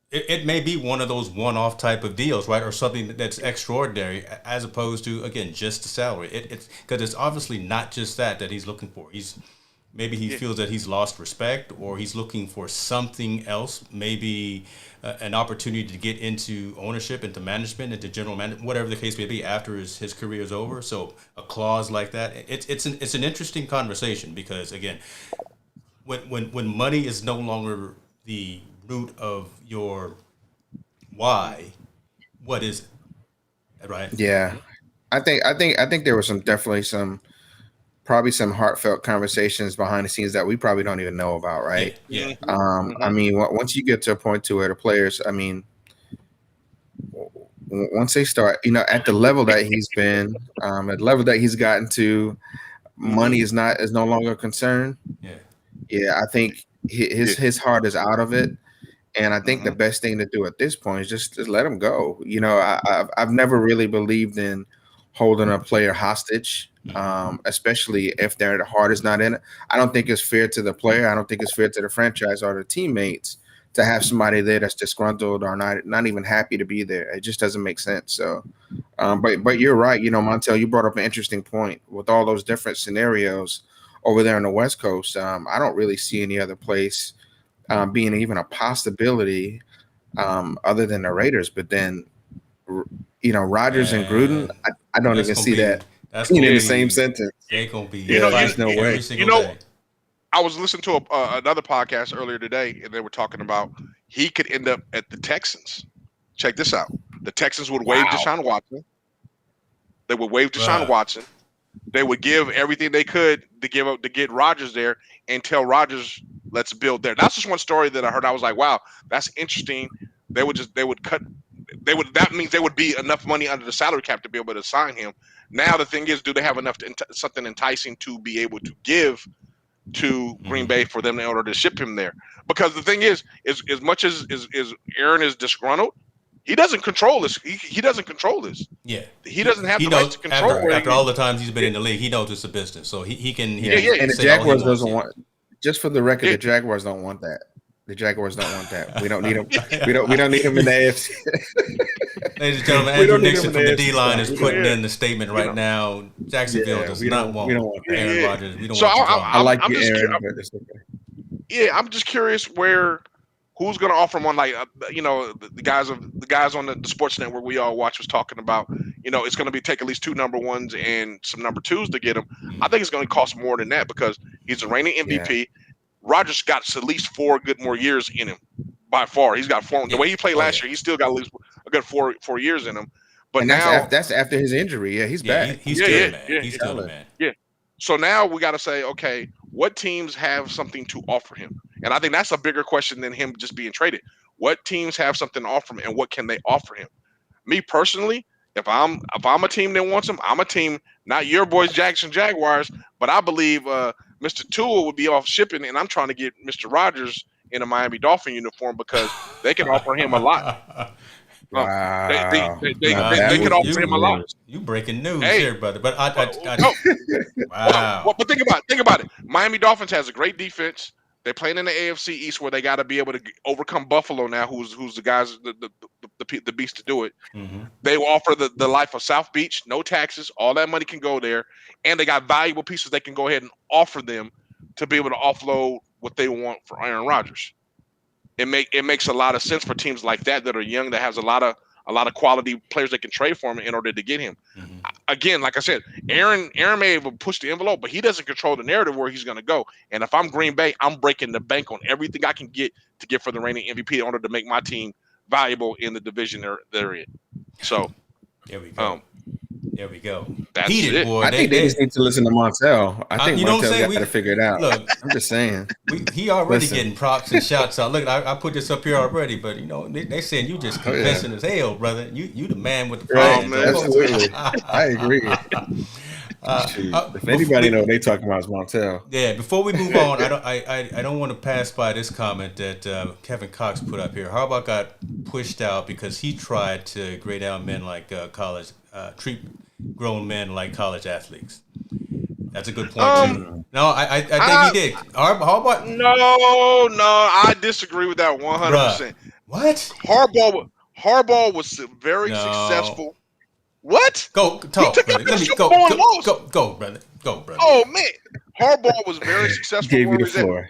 It may be one of those one-off type of deals, right, or something that's extraordinary, as opposed to, again, just the salary. It's because it's obviously not just that he's looking for. Maybe he feels that he's lost respect, or he's looking for something else. Maybe an opportunity to get into ownership, into management, into general management, whatever the case may be, after his career is over. So a clause like that, it's an interesting conversation because, again, when money is no longer the root of your why, what is it? Right? Yeah, I think there was probably some heartfelt conversations behind the scenes that we probably don't even know about, Yeah, right? yeah. I mean, once you get to a point to where the players, I mean, once they start, at the level that he's been, at the level that he's gotten to, money is no longer a concern. Yeah. Yeah, I think his heart is out of it, and I think the Mhm. best thing to do at this point is just let him go. I've never really believed in holding a player hostage, especially if their heart is not in it. I don't think it's fair to the player. I don't think it's fair to the franchise or the teammates to have somebody there that's disgruntled or not even happy to be there. It just doesn't make sense. So, but you're right. Montell, you brought up an interesting point with all those different scenarios over there on the West Coast. I don't really see any other place being even a possibility other than the Raiders. But then, Rodgers and Gruden, Man, I don't that's even gonna see be that that's being gonna in the be same sentence. they're gonna be You know, you, There's no fighting way. every you single know, day. I was listening to another podcast earlier today, and they were talking about he could end up at the Texans. Check this out: the Texans would waive Wow. Deshaun Watson. They would waive Deshaun Bruh. Watson. They would give everything they could to give up to get Rodgers there and tell Rodgers, let's build there. That's just one story that I heard. I was like, wow, that's interesting. They would cut. That means there would be enough money under the salary cap to be able to sign him. Now the thing is, do they have enough something enticing to be able to give to Green Bay for them in order to ship him there? Because the thing is as much as Aaron is disgruntled, he doesn't control this. He doesn't control this. Yeah. He doesn't have He the right knows to control where after all the times he's been in the league, he knows it's a business. So he can Yeah, yeah. and the say all he Jaguars wants, doesn't yeah. want. Just for the record, Yeah. the Jaguars don't want that. The Jaguars don't want that. We don't need them. We don't need them in the AFC. Ladies and gentlemen, We Andrew don't need Nixon him from in the the D AFC line South. is We putting don't- in the statement you right know. now. Jacksonville Yeah, does we not don't want want that. Aaron Yeah. Rodgers. We don't So want the I- drama. I like I'm you, just Aaron, curious. but it's okay. Yeah, I'm just curious who's going to offer him one. Like the guys on the sports network we all watch was talking about. It's going to be take at least 2 number ones and some number 2s to get him. I think it's going to cost more than that because he's a reigning MVP. Rodgers got at least 4 good more years in him by far. He's got 4. The Yeah. way he played Oh, last yeah. year, he's still got at least a good 4 years in him. But And now that's after his injury. Yeah, he's Yeah, back. he's Yeah, still yeah, the man. yeah, He's yeah. still the man. So now we got to say, okay, what teams have something to offer him? And I think that's a bigger question than him just being traded. What teams have something to offer him, and what can they offer him? Me personally, if I'm a team that wants him, I'm a team, not your boys, Jackson Jaguars, but I believe Mr. Tua would be off shipping, and I'm trying to get Mr. Rodgers in a Miami Dolphin uniform because they can offer him a lot. Wow. They Now could that would offer be him a lot. news. You breaking news Hey, here, brother. But no, wow. but think about it. Miami Dolphins has a great defense. They're playing in the AFC East where they got to be able to overcome Buffalo now, who's the guys, the beast to do it. Mm-hmm. They offer the life of South Beach, no taxes, all that money can go there, and they got valuable pieces they can go ahead and offer them to be able to offload what they want for Aaron Rodgers. It makes a lot of sense for teams like that are young, that has a lot of quality players that can trade for him in order to get him. Mm-hmm. Again, like I said, Aaron may have pushed the envelope, but he doesn't control the narrative where he's going to go. And if I'm Green Bay, I'm breaking the bank on everything I can get to get for the reigning MVP in order to make my team valuable in the division they're in. So There we go. There we go. That's Heated, it. boy. I think they just need to listen to Montell. I think you know what I'm Montell's saying? got to figure it out. Look, I'm just saying. he already Listen. getting props and shouts out. Look, I put this up here already, but they saying you just Oh, yeah. convincing as hell, brother. You the man with the Right, fans. man. absolutely. I agree. Shoot. If anybody know what they talking about is Montell. Yeah, before we move on, I don't want to pass by this comment that Kevin Cox put up here. Harbaugh got pushed out because he tried to grade out men like treat grown men like college athletes. That's a good point too. No, I think he did. Harbaugh. No, I disagree with that 100%. What? Harbaugh was very No. successful. What? Go talk, took brother. him to Let me Super Bowl and lost. go, brother. Go, brother. Oh man, Harbaugh was very successful. Gave you where the he's at. floor.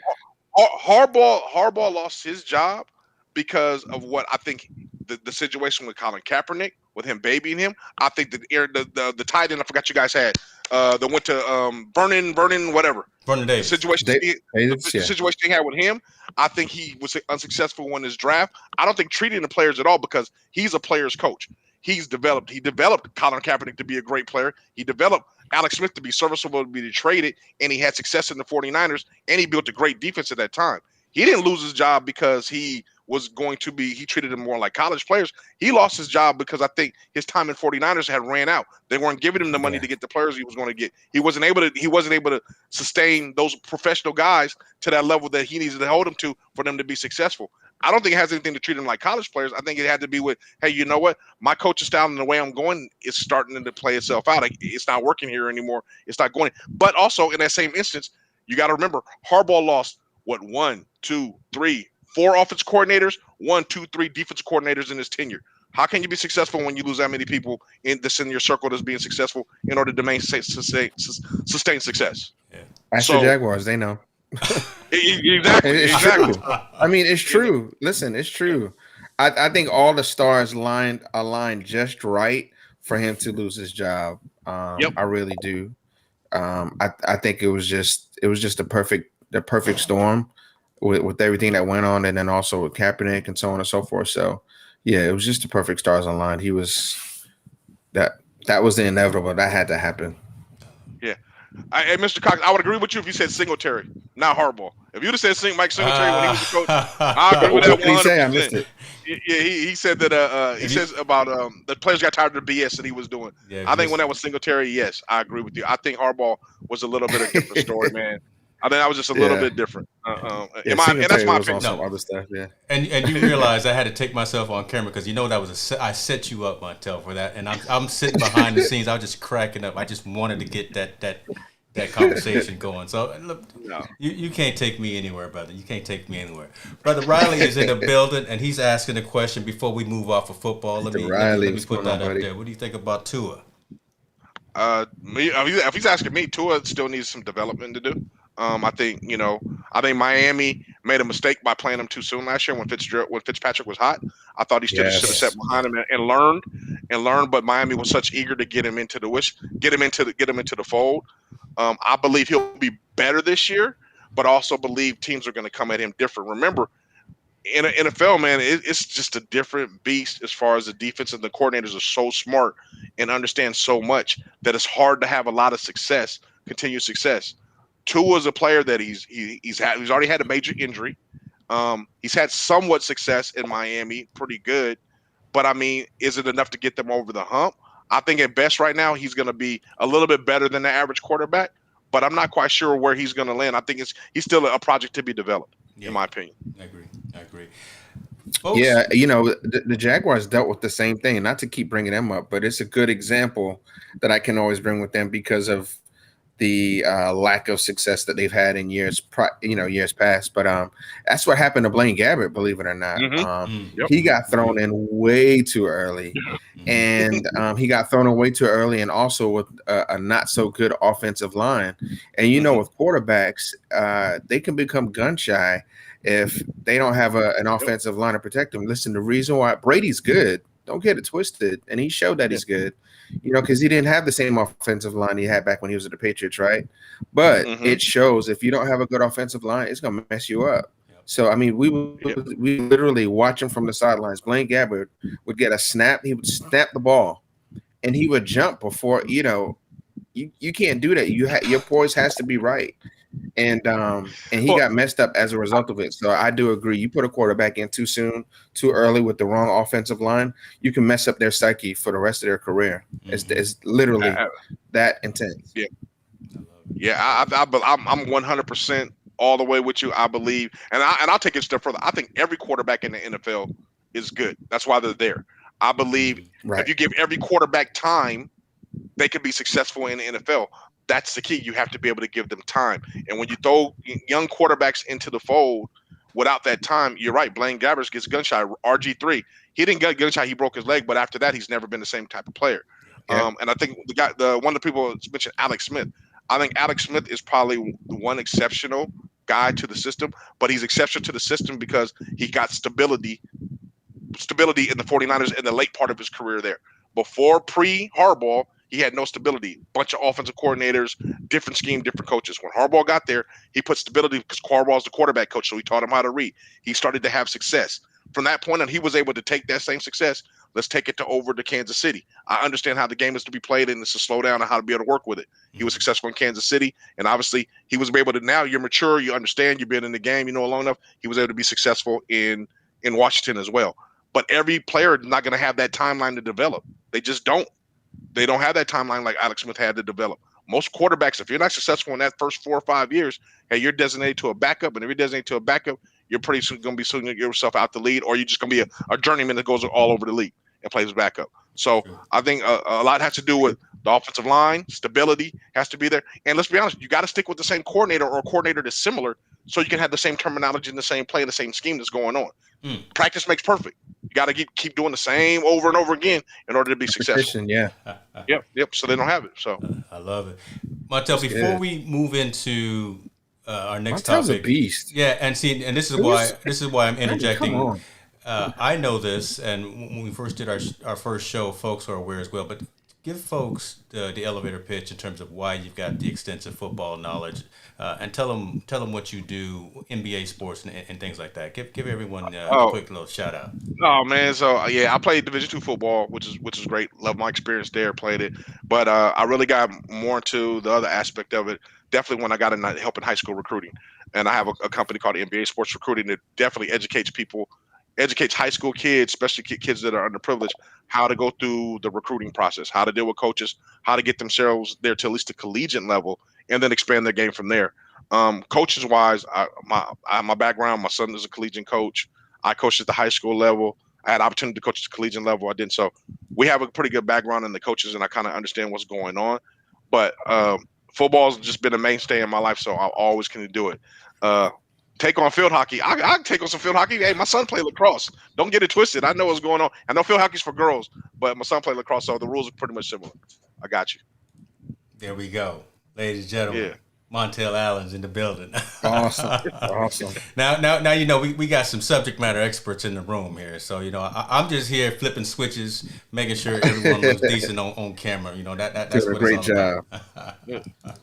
Harbaugh lost his job because of what I think the situation with Colin Kaepernick, with him babying him. I think the tight end I forgot you guys had, that went to Vernon, whatever. Vernon Davis. The situation he had with him, I think he was unsuccessful in his draft. I don't think treating the players at all because he's a player's coach. He developed Colin Kaepernick to be a great player. He developed Alex Smith to be serviceable, to be traded, and he had success in the 49ers, and he built a great defense at that time. He didn't lose his job because he treated them more like college players. He lost his job because I think his time in 49ers had ran out. They weren't giving him the money to get the players he was going to get. He wasn't able to sustain those professional guys to that level that he needed to hold them to for them to be successful. I don't think it has anything to treat them like college players. I think it had to be with, hey, you know what? My coaching style and the way I'm going is starting to play itself out. It's not working here anymore. It's not going. But also in that same instance, you got to remember Harbaugh lost 1, 2, 3, 4 offense coordinators, 1, 2, 3 defensive coordinators in his tenure. How can you be successful when you lose that many people in your circle that's being successful in order to sustain success? Yeah. Ask the Jaguars, they know. Exactly. It's true. I mean, it's true. Listen, it's true. I think all the stars aligned just right for him to lose his job. I really do. I think it was just the perfect storm with everything that went on, and then also with Kaepernick and so on and so forth. So yeah, it was just the perfect stars aligned. He was that was the inevitable. That had to happen. Yeah. Hey, Mr. Cox, I would agree with you if you said Singletary, not Harbaugh. If you'd have said Mike Singletary when he was the coach, I agree with that. What did he say? I missed it. Yeah, he said that he says about the players got tired of the BS that he was doing. Yeah, I think when that was Singletary, yes, I agree with you. I think Harbaugh was a little bit of a different story, man. I think that was just a little bit different. And that's my opinion. No. Other stuff, yeah. And you realize I had to take myself on camera because you know that was I set you up, Montell, for that. And I'm sitting behind the scenes. I was just cracking up. I just wanted to get that conversation going. So look, you can't take me anywhere, brother. You can't take me anywhere. Brother Riley is in the building, and he's asking a question before we move off of football. Let me put that up there. What do you think about Tua? If he's asking me, Tua still needs some development to do. I think Miami made a mistake by playing him too soon last year when Fitzpatrick was hot. I thought he should have sat behind him and learned. But Miami was such eager to get him into the fold. I believe he'll be better this year, but also believe teams are going to come at him different. Remember, in the NFL, man, it's just a different beast as far as the defense, and the coordinators are so smart and understand so much that it's hard to have a lot of success, continued success. Tua is a player that he's already had a major injury. He's had somewhat success in Miami, pretty good, but I mean, is it enough to get them over the hump? I think at best right now he's going to be a little bit better than the average quarterback, but I'm not quite sure where he's going to land. I think he's still a project to be developed, in my opinion. I agree. Folks? Yeah, the Jaguars dealt with the same thing. Not to keep bringing them up, but it's a good example that I can always bring with them because of the lack of success that they've had in years past. But that's what happened to Blaine Gabbert, believe it or not. He got thrown in way too early, and and also with a not so good offensive line. And with quarterbacks, they can become gun shy if they don't have an offensive line to protect them. Listen, the reason why Brady's good, don't get it twisted, and he showed that he's good. Because he didn't have the same offensive line he had back when he was at the Patriots, right? But it shows if you don't have a good offensive line, it's going to mess you up. So, I mean, we literally watch him from the sidelines. Blaine Gabbert would get a snap. He would snap the ball, and he would jump before, you can't do that. Your poise has to be right. And he got messed up as a result of it. So I do agree. You put a quarterback in too soon, too early with the wrong offensive line, you can mess up their psyche for the rest of their career. It's literally that intense. I'm 100% all the way with you. I believe, and I'll take it a step further. I think every quarterback in the NFL is good. That's why they're there. I believe if you give every quarterback time, they can be successful in the NFL. That's the key. You have to be able to give them time. And when you throw young quarterbacks into the fold without that time, you're right. Blaine Gabbert gets gun shy. RG3, he didn't get gun shy. He broke his leg, but after that, he's never been the same type of player. And I think one of the people mentioned Alex Smith. I think Alex Smith is probably the one exceptional guy to the system, but he's exceptional to the system because he got stability in the 49ers in the late part of his career there. Before pre-Harbaugh, he had no stability. Bunch of offensive coordinators, different scheme, different coaches. When Harbaugh got there, he put stability because Harbaugh's the quarterback coach, so he taught him how to read. He started to have success. From that point on, he was able to take that same success. Let's take it over to Kansas City. I understand how the game is to be played and it's a slow down and how to be able to work with it. He was successful in Kansas City, and obviously he was able to. Now you're mature, you understand, you've been in the game, you know, long enough. He was able to be successful in Washington as well. But every player is not going to have that timeline to develop. They just don't. They don't have that timeline like Alex Smith had to develop. Most quarterbacks, if you're not successful in that first 4 or 5 years, hey, you're designated to a backup, and if you're designated to a backup, you're pretty soon going to be soon yourself out the lead, or you're just going to be a journeyman that goes all over the league and plays backup. So I think a lot has to do with the offensive line. Stability has to be there. And let's be honest, you got to stick with the same coordinator or a coordinator that's similar so you can have the same terminology and the same play and the same scheme that's going on. Practice makes perfect. You got to keep doing the same over and over again in order to be successful. Yeah. Yep. So they don't have it. So I love it. Montell, before we move into our next Montell's topic, a beast. Yeah, and this is why I'm interjecting. I know this, and when we first did our first show, folks are aware as well. But give folks the elevator pitch in terms of why you've got the extensive football knowledge, and tell them what you do, NBA sports and things like that. Give everyone a quick little shout out. Oh man, so yeah, I played Division II football, which is great. Love my experience there, played it, but I really got more into the other aspect of it. Definitely when I got into helping high school recruiting, and I have a company called NBA Sports Recruiting that definitely educates high school kids, especially kids that are underprivileged, how to go through the recruiting process, how to deal with coaches, how to get themselves there to at least the collegiate level, and then expand their game from there. Coaches wise, my background, my son is a collegiate coach. I coached at the high school level. I had opportunity to coach at the collegiate level. I didn't. So we have a pretty good background in the coaches, and I kind of understand what's going on. But football's just been a mainstay in my life, so I always can do it. Take on field hockey. I can take on some field hockey. Hey, my son played lacrosse. Don't get it twisted. I know what's going on. I know field hockey's for girls, but my son played lacrosse, so the rules are pretty much similar. I got you. There we go. Ladies and gentlemen. Yeah. Montell Allen's in the building. Awesome. Now you know we got some subject matter experts in the room here. So you know I'm just here flipping switches, making sure everyone looks decent on camera. You know that's what great it's all job. About.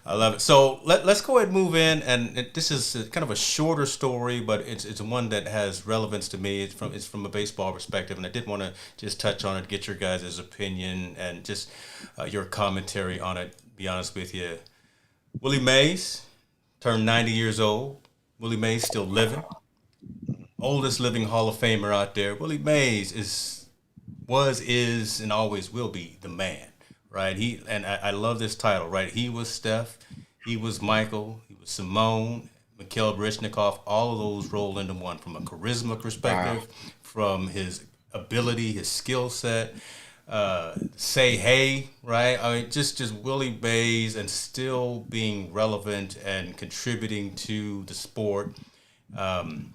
I love it. So let's go ahead and move in, and this is kind of a shorter story, but it's one that has relevance to me. It's from a baseball perspective, and I did want to just touch on it, get your guys' opinion and just your commentary on it. Be honest with you. Willie Mays turned 90 years old. Willie Mays still living. Oldest living Hall of Famer out there. Willie Mays is, and always will be the man, right? I love this title, right? He was Steph, he was Michael, he was Simone, Mikhail Baryshnikov. All of those roll into one from a charisma perspective, from his ability, his skill set. Say hey, right? I mean, just Willie Mays and still being relevant and contributing to the sport from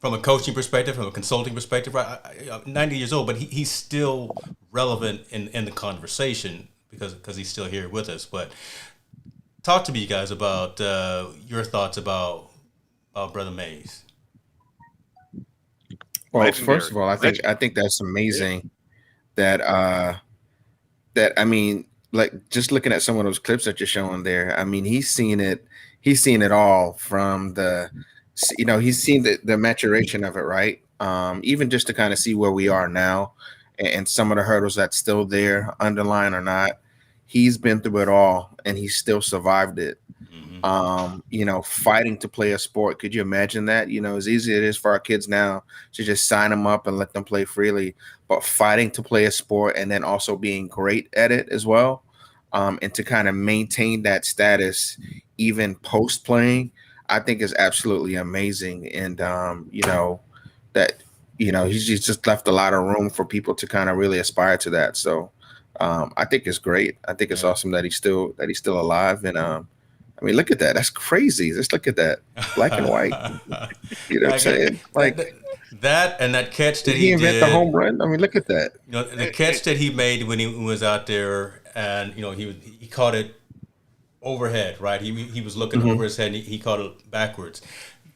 a coaching perspective, from a consulting perspective. Right, 90 years old, but he's still relevant in the conversation because he's still here with us. But talk to me, guys, about your thoughts about Brother Mays. Well, first of all, I think that's amazing. That I mean, like just looking at some of those clips that you're showing there, I mean, he's seen it all from he's seen the maturation of it, right? Even just to kind of see where we are now and some of the hurdles that's still there, underlying or not, he's been through it all and he still survived it. Fighting to play a sport. Could you imagine that? As easy as it is for our kids now to just sign them up and let them play freely, but fighting to play a sport and then also being great at it as well. And to kind of maintain that status, even post playing, I think is absolutely amazing. And, he's just left a lot of room for people to kind of really aspire to that. So I think it's great. I think it's awesome that he's still alive. And, I mean, look at that. That's crazy. Just look at that. Black and white. You know what I'm saying? Like that and that catch that he did. Invent the home run? I mean, look at that. The catch that he made when he was out there and, he caught it overhead, right? He was looking over his head and he caught it backwards.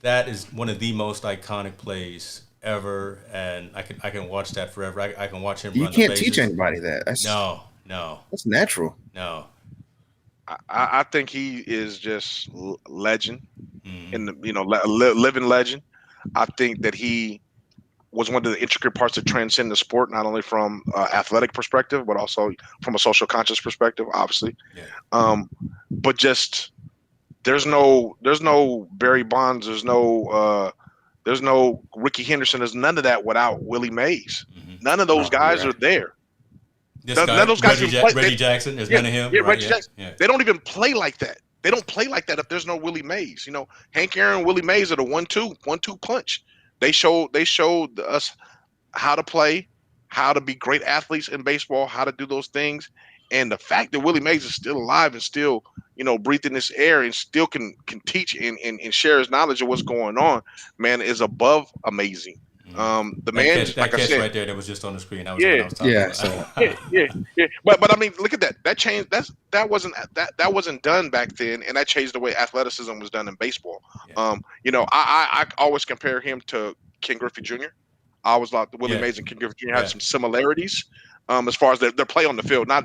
That is one of the most iconic plays ever. And I can watch that forever. I can watch him run the bases. You can't teach anybody that. No. That's natural. No. I think he is just legend Mm-hmm. in the living legend. I think that he was one of the intricate parts that transcend the sport, not only from athletic perspective, but also from a social conscious perspective, obviously. Yeah. But just there's no Barry Bonds, there's no Ricky Henderson, there's none of that without Willie Mays. Mm-hmm. None of those Oh, you're guys right. are there. This None guy, of those guys Reggie Jackson, there's none of him. Yeah, Right? Reggie Jackson. Yeah. They don't even play like that. They don't play like that if there's no Willie Mays. Hank Aaron, Willie Mays are the 1-2 punch. They showed us how to play, how to be great athletes in baseball, how to do those things. And the fact that Willie Mays is still alive and still, breathing this air and still can teach and share his knowledge of what's going on, man, is above amazing. The man, that catch said, right there that was just on the screen. That was what I was talking Yeah, about. so yeah. But I mean, look at that. That changed. That wasn't done back then, and that changed the way athleticism was done in baseball. Yeah. I always compare him to Ken Griffey Jr. I always thought that Willie Yeah. Mays and Ken Griffey Jr. Yeah. had some similarities, as far as their play on the field, not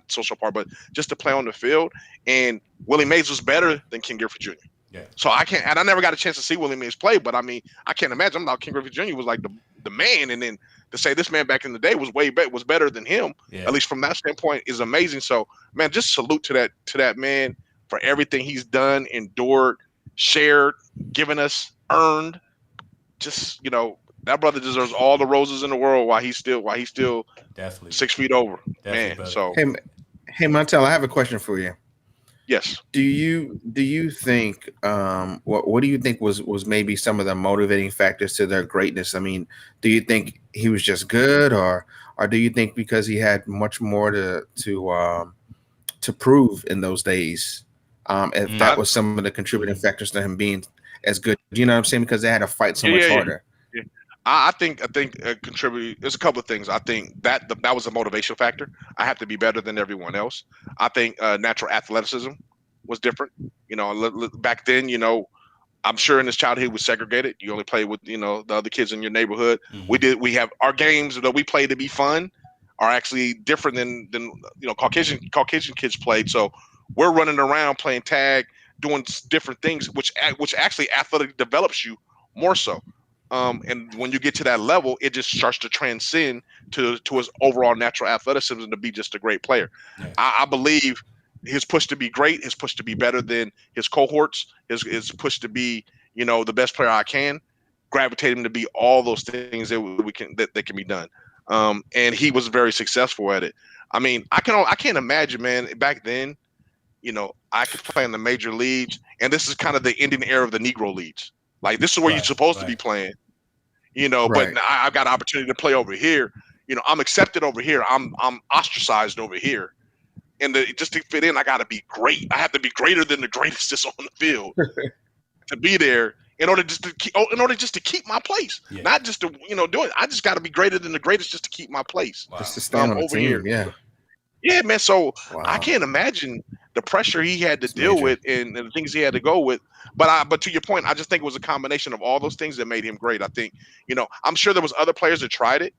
social part, but just the play on the field. And Willie Mays was better than Ken Griffey Jr. Yeah. So I can't, and I never got a chance to see Willie Mays play, but I mean, I can't imagine. I thought Ken Griffey Jr. was like the man, and then to say this man back in the day was was better than him, Yeah. at least from that standpoint, is amazing. So, man, just salute to that man for everything he's done, endured, shared, given us, earned. Just that brother deserves all the roses in the world while he's still Definitely. 6 feet over, Definitely, man. brother. So hey, Montell, I have a question for you. yes. Do you think what do you think was maybe some of the motivating factors to their greatness? I mean, do you think he was just good, or do you think because he had much more to prove in those days, if that was some of the contributing factors to him being as good? You know what I'm saying? Because they had to fight so much harder. Yeah. I think contribute. There's a couple of things. I think that was a motivation factor. I have to be better than everyone else. I think natural athleticism was different. Back then, I'm sure in his childhood he was segregated. You only played with the other kids in your neighborhood. Mm-hmm. We have our games that we play to be fun are actually different than Caucasian kids played. So we're running around playing tag, doing different things, which actually athletically develops you more so. And when you get to that level, it just starts to transcend to his overall natural athleticism to be just a great player. Yeah. I believe his push to be great, his push to be better than his cohorts, his push to be the best player I can, gravitate him to be all those things that can be done. And he was very successful at it. I mean, I can't imagine, man. Back then, I could play in the major leagues, and this is kind of the ending era of the Negro leagues. Like, this is where you're supposed to be playing, but I've got an opportunity to play over here. I'm accepted over here. I'm ostracized over here. And just to fit in, I got to be great. I have to be greater than the greatest that's on the field to be there in order just to keep my place. Yeah. Not just to, do it. I just got to be greater than the greatest just to keep my place. Wow. Just to stand on the team, here. Yeah. Yeah, man. So I can't imagine the pressure he had to deal with and the things he had to go with. But to your point, I just think it was a combination of all those things that made him great. I think, I'm sure there was other players that tried it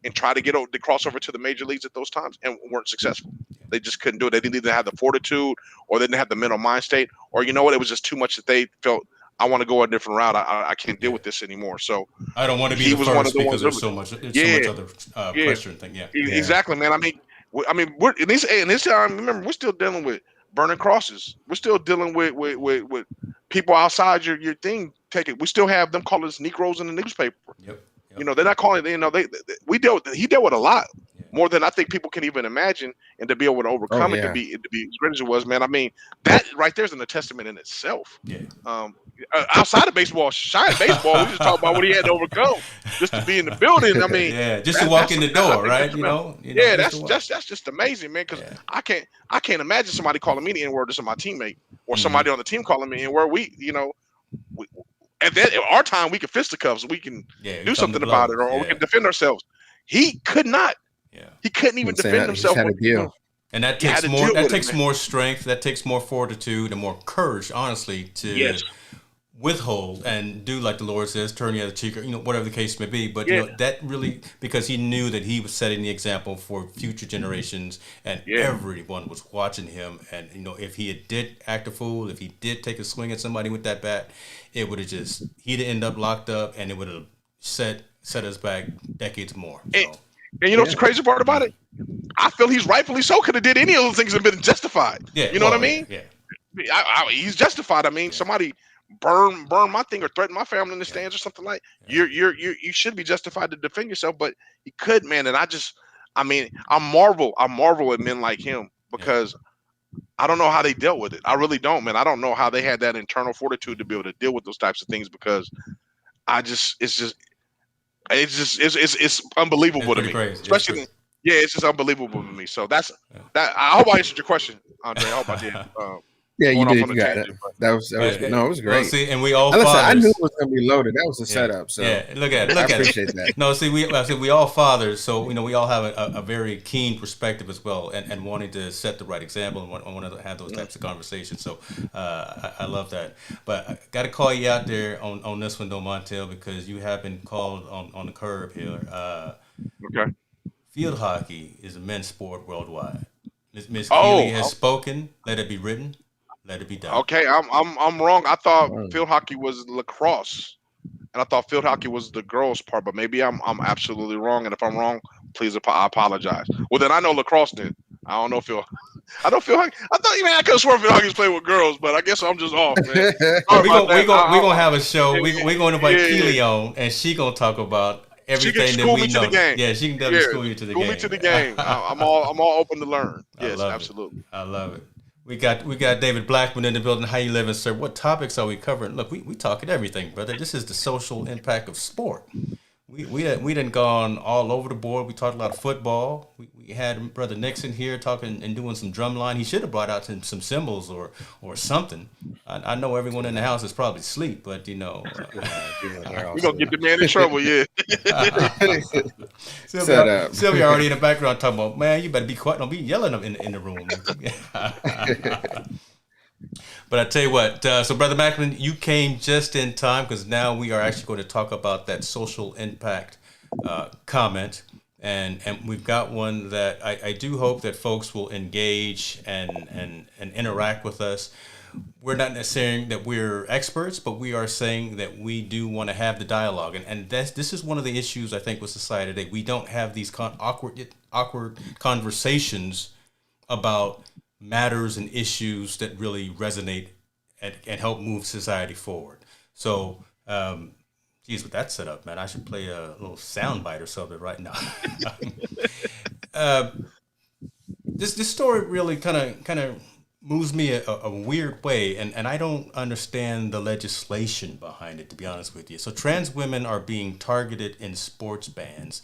and tried to get the crossover to the major leagues at those times and weren't successful. They just couldn't do it. They didn't either have the fortitude or they didn't have the mental mind state, or it was just too much that they felt, I want to go a different route. I can't deal with this anymore. So I don't want to be the first because there's so much other pressure and thing. Yeah, exactly, man. I mean, we're in this time. Remember, we're still dealing with burning crosses. We're still dealing with people outside your thing. We still have them calling us Negroes in the newspaper. Yep. They're not calling. He dealt with a lot more than I think people can even imagine, and to be able to overcome it, to be as great as it was, man. I mean, that right there is a testament in itself. Yeah. Outside of baseball, we just talk about what he had to overcome just to be in the building. I mean, just to walk in the door, right? That's just amazing, man. Because I can't imagine somebody calling me the N-word to my teammate or somebody on the team calling me N-word. At our time, we could fisticuffs. We can do something about it, or we can defend ourselves. He could not. Yeah. He couldn't even defend himself. And that takes more. That takes more strength. That takes more fortitude and more courage, honestly, to withhold and do like the Lord says, turn the other cheek, or whatever the case may be. But Yeah, that really, because he knew that he was setting the example for future generations, and yeah. everyone was watching him. And if he did act a fool, if he did take a swing at somebody with that bat, it would have just he'd end up locked up, and it would have set us back decades more. And, So and you know what's the crazy part about it? I feel he's rightfully so. Could have did any of those things and been justified. yeah, You know what I well, mean? yeah, He's justified. I mean, somebody burn my thing or threaten my family in the stands or something like. You should be justified to defend yourself, but he could, man. And I mean, I marvel at men like him yeah. because I don't know how they dealt with it. I really don't, man. I don't know how they had that internal fortitude to be able to deal with those types of things because it's It's unbelievable to pretty me, crazy. especially. Yeah, it's just unbelievable to me. So that's that. I hope I answered your question, Andre. I hope I did. Yeah, you Going off did. on a You got it. tangent, but That was good. No, it was Well, great. see, and we all Listen, I knew fathers. it was gonna be loaded. That was a setup. So Yeah, look at it. I Look at appreciate it. that. No, see, we all fathers, so we all have a very keen perspective as well, and wanting to set the right example and want to have those types of conversations. So I love that. But I got to call you out there on this one, though, Montell, because you have been called on the curb here. okay. Field hockey is a men's sport worldwide. Miss Keeley Oh, has spoken. Let it be written. Let it be done. okay. I'm wrong. I thought field hockey was lacrosse, and I thought field hockey was the girls' part. But maybe I'm absolutely wrong. And if I'm wrong, please I apologize. Well, then I know lacrosse. Then I don't know field. I don't feel hockey. I thought I could have sworn field hockey was played with girls, but I guess I'm just off, man. Sorry We about go we that. go we gonna have a show. We gonna invite Yeah, Keely on, and she gonna talk about She can everything that school we me to know. the game. Yeah, she can definitely Yeah, school you to the school game. me to the game. I'm all open to learn. I Yes, love it. absolutely. I love it. We got David Blackman in the building. How you living, sir? What topics are we covering? Look, we talking everything, brother. This is the social impact of sport. We done gone all over the board. We talked a lot of football. We had Brother Nixon here talking and doing some drumline. He should have brought out some cymbals or something. I know everyone in the house is probably asleep, but We're gonna get the man in trouble, yeah. Set up. Sylvia already in the background talking about, man, you better be quiet. Don't be yelling in the room. But I tell you what, so Brother Macklin, you came just in time because now we are actually going to talk about that social impact comment. And we've got one that I do hope that folks will engage and interact with us. We're not necessarily that we're experts, but we are saying that we do want to have the dialogue. And this is one of the issues, I think, with society today. We don't have these awkward conversations about matters and issues that really resonate and help move society forward. So, geez, with that set up, man, I should play a little sound bite or something right now. This story really kind of moves me a weird way, and I don't understand the legislation behind it, to be honest with you. So trans women are being targeted in sports bans,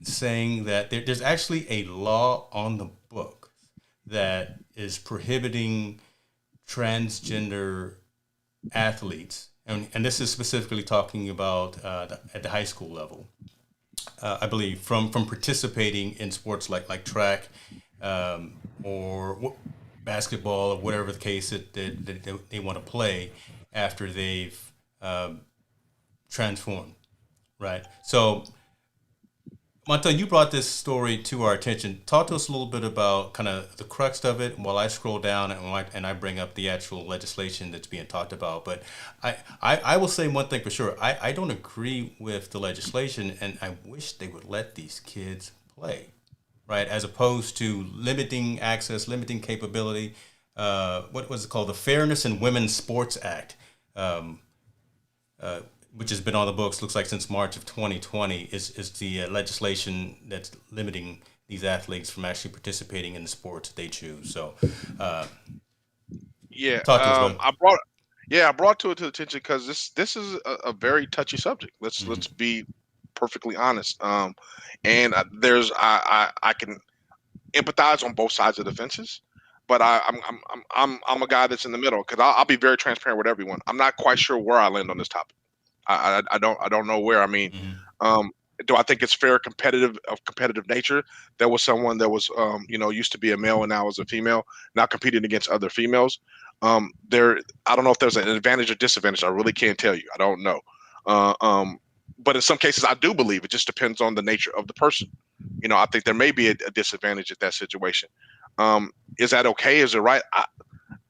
saying that there's actually a law on the book that is prohibiting transgender athletes, and this is specifically talking about at the high school level, I believe, from participating in sports like track or basketball or whatever the case that they want to play after they've transformed, right? So, Montell, you brought this story to our attention. Talk to us a little bit about kind of the crux of it while I scroll down and I bring up the actual legislation that's being talked about. But I will say one thing for sure. I don't agree with the legislation, and I wish they would let these kids play, right? As opposed to limiting access, limiting capability. What was it called? The Fairness in Women's Sports Act. Which has been on the books, looks like since March of 2020, is the legislation that's limiting these athletes from actually participating in the sports they choose. So, Yeah, talk to us about it. I brought to attention because this is a very touchy subject. Let's be perfectly honest. And I can empathize on both sides of the fences, but I'm a guy that's in the middle because I'll be very transparent with everyone. I'm not quite sure where I land on this topic. I don't know where. I mean, do I think it's fair, competitive nature? There was someone that was used to be a male and now is a female, now competing against other females. There, I don't know if there's an advantage or disadvantage. I really can't tell you. I don't know. Uh, um, but in some cases, I do believe it just depends on the nature of the person. I think there may be a disadvantage at that situation. Is that okay? Is it right?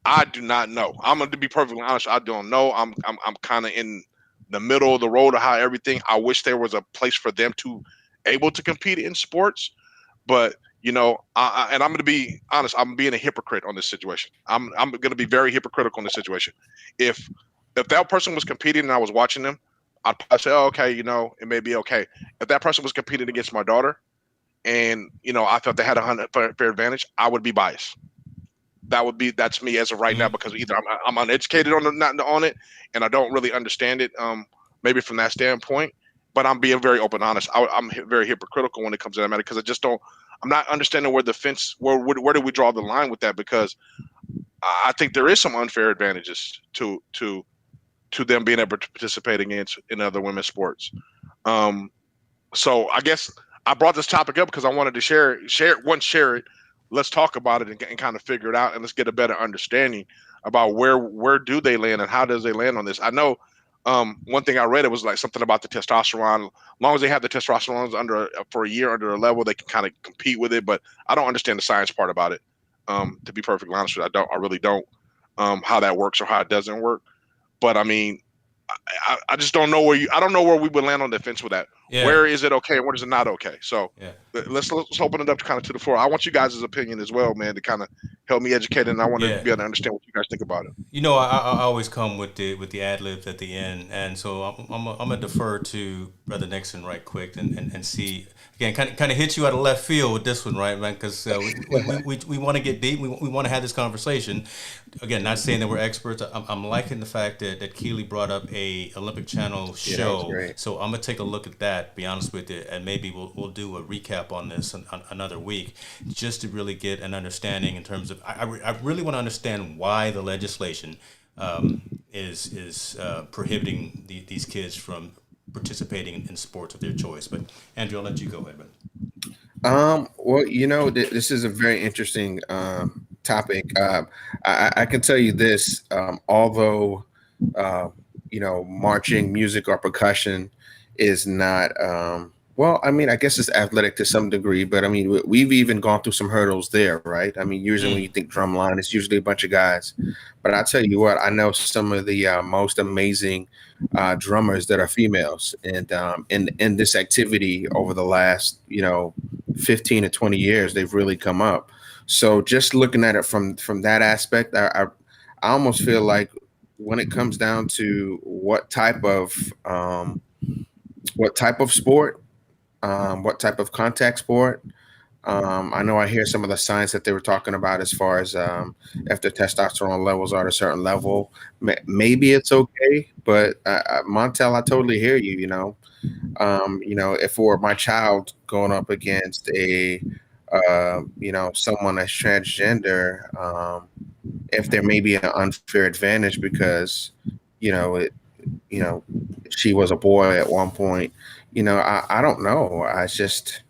I do not know. I'm going to be perfectly honest. I don't know. I'm kind of in the middle of the road of how everything. I wish there was a place for them to able to compete in sports, but and I'm going to be honest. I'm being a hypocrite on this situation. I'm going to be very hypocritical in this situation. If that person was competing and I was watching them, I'd probably say, oh, okay, it may be okay. If that person was competing against my daughter, and I felt they had a fair advantage, I would be biased. That's me as of right now, because either I'm uneducated on it, and I don't really understand it, maybe from that standpoint. But I'm being very open and honest. I'm very hypocritical when it comes to that matter, because I just don't. I'm not understanding where the fence, where do we draw the line with that? Because I think there is some unfair advantages to them being able to participate in other women's sports. So I guess I brought this topic up because I wanted to share it. Let's talk about it and kind of figure it out, and let's get a better understanding about where do they land and how does they land on this. I know one thing I read, it was like something about the testosterone. As long as they have the testosterone for a year under a level, they can kind of compete with it. But I don't understand the science part about it. To be perfectly honest with you, I really don't, how that works or how it doesn't work. But I mean, I just don't know I don't know where we would land on the fence with that. Yeah. Where is it okay and where is it not okay? So let's open it up to the floor. I want you guys' opinion as well, man, to kind of help me educate, and I want to be able to understand what you guys think about it. I always come with the ad libs at the end, and so I'm gonna defer to Brother Nixon right quick and see again, kind of hit you out of left field with this one, right, man? Because we want to get deep, we want to have this conversation. Again, not saying that we're experts. I'm liking the fact that Keely brought up a Olympic Channel show, so I'm gonna take a look at that. Be honest with you, and maybe we'll do a recap on this another week, just to really get an understanding in terms of. I really want to understand why the legislation is prohibiting these kids from participating in sports of their choice. But Andrew, I'll let you go ahead, man. Well, this is a very interesting topic. I can tell you this, although marching, music, or percussion is not well, I mean, I guess it's athletic to some degree, but I mean, we've even gone through some hurdles there, right? I mean, usually when you think drumline, it's usually a bunch of guys. But I tell you what, I know some of the most amazing drummers that are females, and in this activity over the last 15 to 20 years, they've really come up. So just looking at it from that aspect, I almost feel like when it comes down to what type of sport, what type of contact sport. I know I hear some of the science that they were talking about as far as if the testosterone levels are at a certain level, maybe it's okay. But Montell, I totally hear you. If for my child going up against someone that's transgender, if there may be an unfair advantage because she was a boy at one point. I don't know. I just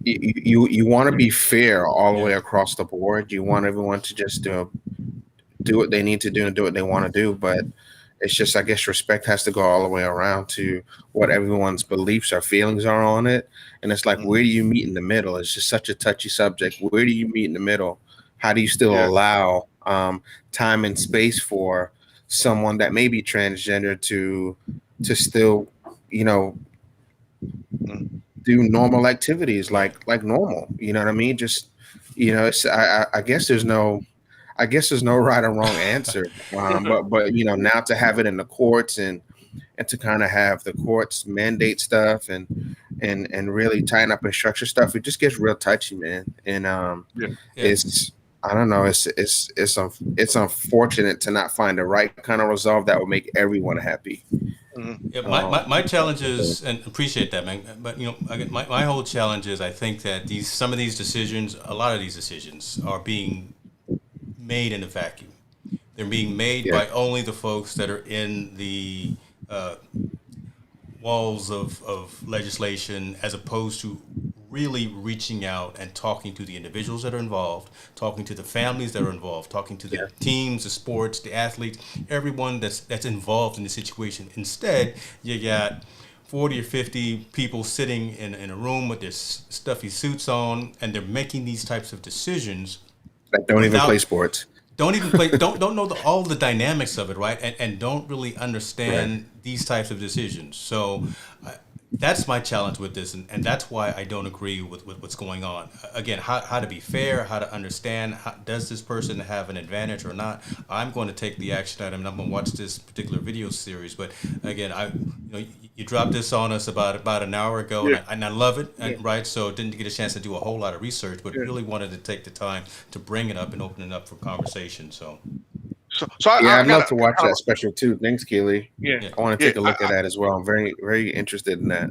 you want to be fair all the way across the board. You want everyone to just do what they need to do and do what they want to do. But it's just, I guess, respect has to go all the way around to what everyone's beliefs or feelings are on it. And it's like, where do you meet in the middle? It's just such a touchy subject. Where do you meet in the middle? How do you still allow time and space for someone that may be transgender to still, do normal activities like normal, you know what I mean? Just, it's, I guess there's no right or wrong answer. But now to have it in the courts and to kind of have the courts mandate stuff and really tighten up and structure stuff, it just gets real touchy, man. And it's, I don't know, it's unfortunate to not find the right kind of resolve that would make everyone happy. Yeah, my challenge is, and appreciate that, man. But my whole challenge is, I think that some of these decisions, a lot of these decisions, are being made in a vacuum. They're being made by only the folks that are in the walls of legislation, as opposed to really reaching out and talking to the individuals that are involved, talking to the families that are involved, talking to the teams, the sports, the athletes, everyone that's involved in the situation. Instead, you got 40 or 50 people sitting in a room with their stuffy suits on, and they're making these types of decisions That don't even play sports. Don't even play. Don't know all the dynamics of it, right? And don't really understand these types of decisions. So that's my challenge with this, and that's why I don't agree with what's going on. Again, how to be fair, how to understand. Does this person have an advantage or not? I'm going to take the action item, and I'm going to watch this particular video series. But again, you dropped this on us about an hour ago, and I love it, right? So didn't get a chance to do a whole lot of research, but really wanted to take the time to bring it up and open it up for conversation. So I'd love to watch that special too. Thanks, Keely. Yeah, I want to take a look at that as well. I'm very, very interested in that.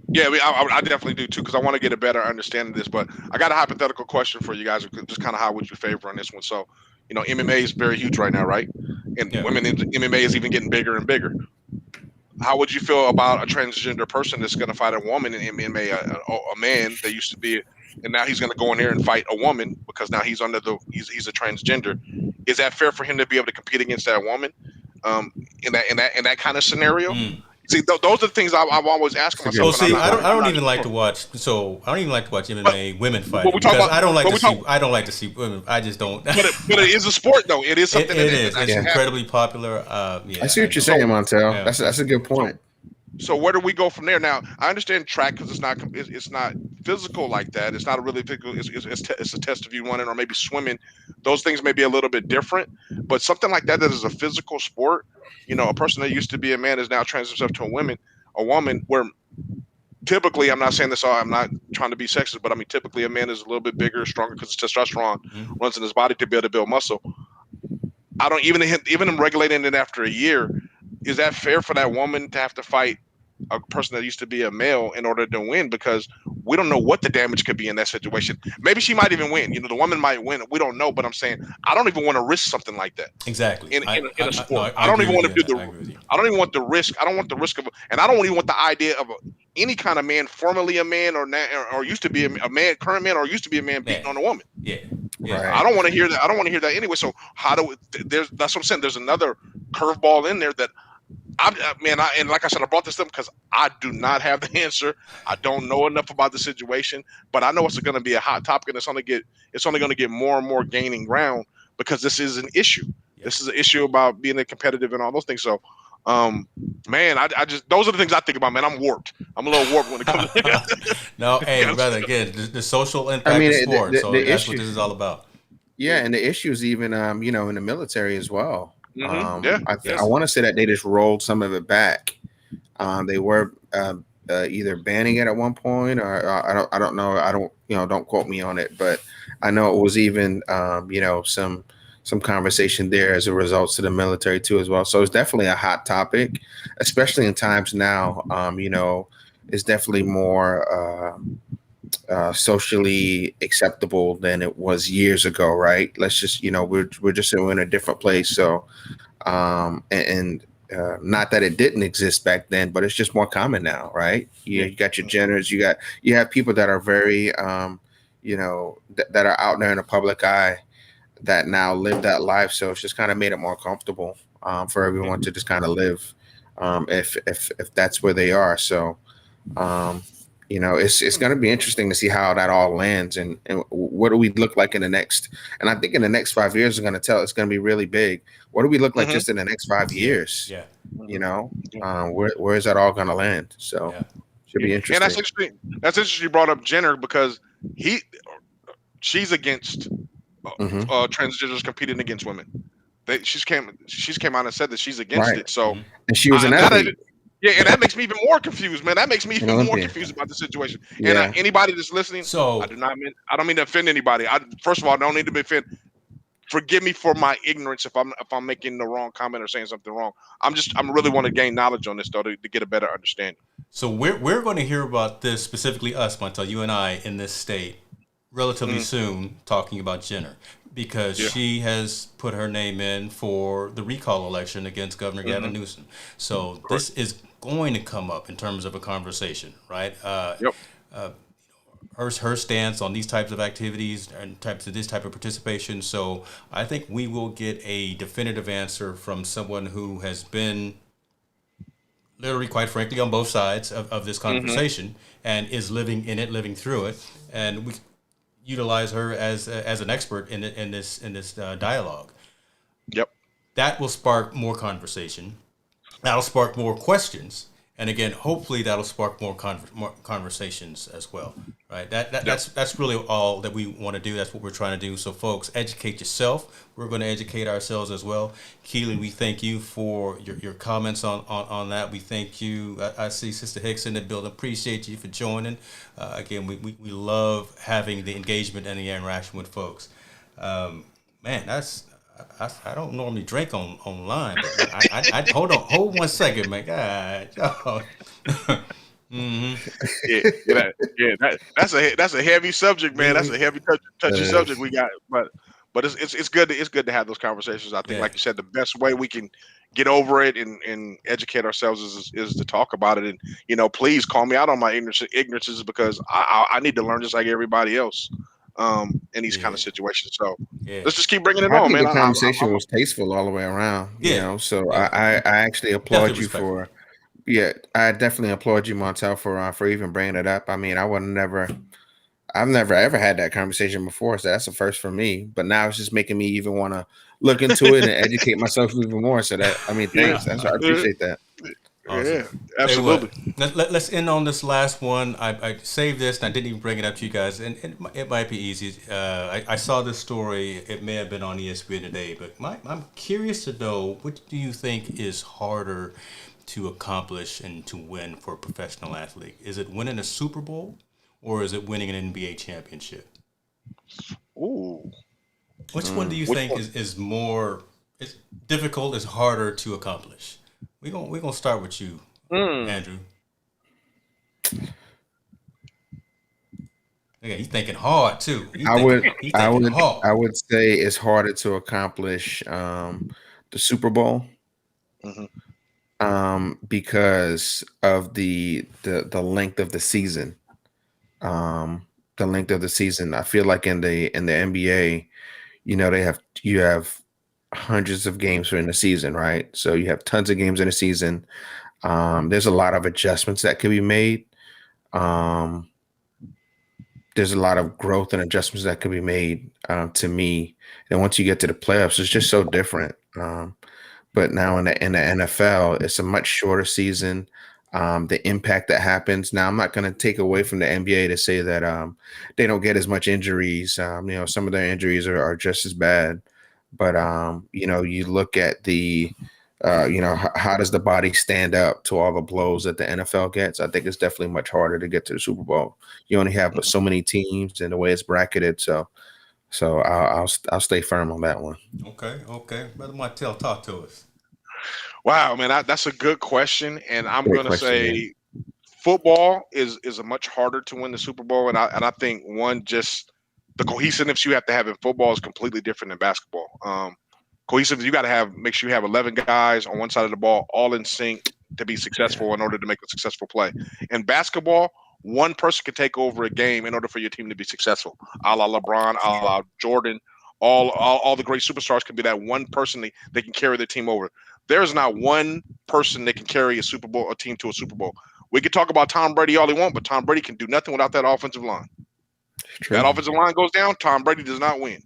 Yeah, I definitely do too, because I want to get a better understanding of this. But I got a hypothetical question for you guys, just kind of how would you favor on this one? So, MMA is very huge right now, right? And women in MMA is even getting bigger and bigger. How would you feel about a transgender person that's going to fight a woman in MMA, a man that used to be, and now he's going to go in there and fight a woman because now he's he's a transgender? Is that fair for him to be able to compete against that woman in that kind of scenario? See, those are the things I'm always asking myself. So see, I don't even like to watch. So I don't even like to watch MMA women fight because I don't like to see women. I just don't. But it is a sport, though. It is something. It's incredibly popular. I see what you're saying, Montell. Yeah. That's a good point. So where do we go from there? Now I understand track because it's not physical like that. It's not a really physical. It's a test of you running or maybe swimming. Those things may be a little bit different, but something like that is a physical sport. A person that used to be a man is now trans himself to a woman. Where typically, I'm not saying this. I'm not trying to be sexist, but I mean typically a man is a little bit bigger, stronger because testosterone runs in his body to be able to build muscle. I don't even him regulating it after a year. Is that fair for that woman to have to fight a person that used to be a male in order to win? Because we don't know what the damage could be in that situation. Maybe she might even win. The woman might win. We don't know. But I'm saying I don't even want to risk something like that. Exactly. In a sport, I don't even want to do the. I don't even want the risk. I don't want the risk of, and I don't even want the idea of any kind of man, formerly a man or used to be a man, current man, or used to be a man beating on a woman. Yeah. Right. I don't want to hear that. I don't want to hear that anyway. So that's what I'm saying. There's another curveball in there that. And like I said, I brought this up because I do not have the answer. I don't know enough about the situation, but I know it's going to be a hot topic, and it's only going to get more and more gaining ground because this is an issue. Yeah. This is an issue about being competitive and all those things. So, I just those are the things I think about. Man, I'm warped. I'm a little warped when it comes to No, hey, brother, again, the social impact of sport. So that's what this is all about. Yeah, and the issues even in the military as well. Mm-hmm. I want to say that they just rolled some of it back. They were either banning it at one point, or I don't know. Don't quote me on it, but I know it was even some conversation there as a result to the military too as well. So it's definitely a hot topic, especially in times now. It's definitely more socially acceptable than it was years ago, right? Let's just, we're just in a different place. So, not that it didn't exist back then, but it's just more common now, right? You got your genders, you have people that are very, that are out there in the public eye that now live that life. So it's just kind of made it more comfortable for everyone to just kind of live, if that's where they are. So, it's going to be interesting to see how that all lands and what do we look like in the next. And I think in the next 5 years, it's going to be really big. What do we look like just in the next 5 years? Yeah. Where is that all going to land? So should be interesting. And that's interesting. That's interesting you brought up Jenner because she's against transgenders competing against women. She's came out and said that she's against it. So and she was an athlete. Yeah, and that makes me even more confused, man. That makes me even more confused about the situation. Yeah. And anybody that's listening, I don't mean to offend anybody. First of all, I don't need to be offended. Forgive me for my ignorance if I'm making the wrong comment or saying something wrong. I'm really want to gain knowledge on this though to get a better understanding. So we're going to hear about this, specifically us, Montell, you and I, in this state relatively soon, talking about Jenner. Because she has put her name in for the recall election against Governor Gavin Newsom. So this is going to come up in terms of a conversation, right? her stance on these types of activities and this type of participation. So I think we will get a definitive answer from someone who has been literally, quite frankly, on both sides of this conversation and is living in it, living through it, and we utilize her as an expert in this dialogue. Yep. That will spark more conversation. That'll spark more questions, and again, hopefully, that'll spark more conversations as well. Right? That's really all that we want to do. That's what we're trying to do. So, folks, educate yourself. We're going to educate ourselves as well. Keely, we thank you for your comments on that. We thank you. I see Sister Hicks in the building. Appreciate you for joining. Again, we love having the engagement and the interaction with folks. Man, I don't normally drink online, but I hold 1 second, man. God, that's a heavy subject, man. That's a heavy touchy subject we got, but it's good to have those conversations. I think, like you said, the best way we can get over it and educate ourselves is to talk about it. And please call me out on my ignorances, because I need to learn just like everybody else in these kind of situations. So let's just keep bringing it on, man. The conversation was tasteful all the way around. So I actually applaud you for. Yeah, I definitely applaud you, Montell, for even bringing it up. I mean, I've never ever had that conversation before, so that's the first for me. But now it's just making me even want to look into it and educate myself even more. So thanks. I appreciate that. Awesome. Yeah, absolutely. Hey, let's end on this last one. I saved this and I didn't even bring it up to you guys, and it might be easy. I saw this story. It may have been on ESPN today, but I'm curious to know, what do you think is harder to accomplish and to win for a professional athlete? Is it winning a Super Bowl, or is it winning an NBA championship? Ooh. Which one do you think is more difficult, is harder to accomplish? We're gonna start with you, Andrew. Yeah, he's thinking hard too. I would say it's harder to accomplish the Super Bowl. Because of the length of the season. The length of the season. I feel like in the NBA, you have hundreds of games in the season, right? So you have tons of games in a season. There's a lot of adjustments that can be made. There's a lot of growth and adjustments that can be made, to me. And once you get to the playoffs, it's just so different. But now in the NFL, it's a much shorter season. The impact that happens. Now, I'm not going to take away from the NBA to say that they don't get as much injuries. Some of their injuries are just as bad. But, you look at the, how does the body stand up to all the blows that the NFL gets? I think it's definitely much harder to get to the Super Bowl. You only have so many teams and the way it's bracketed. So I'll stay firm on that one. Okay. Brother Montell, talk to us. Wow, man, that's a good question, and I'm going to say football is a much harder to win the Super Bowl, and I think just the cohesiveness you have to have in football is completely different than basketball. Cohesive, you got to make sure you have 11 guys on one side of the ball, all in sync to be successful in order to make a successful play. In basketball, one person can take over a game in order for your team to be successful. A la LeBron, a la Jordan, all the great superstars can be that one person they can carry the team over. There is not one person that can carry a team to a Super Bowl. We can talk about Tom Brady all he wants, but Tom Brady can do nothing without that offensive line. That offensive line goes down, Tom Brady does not win.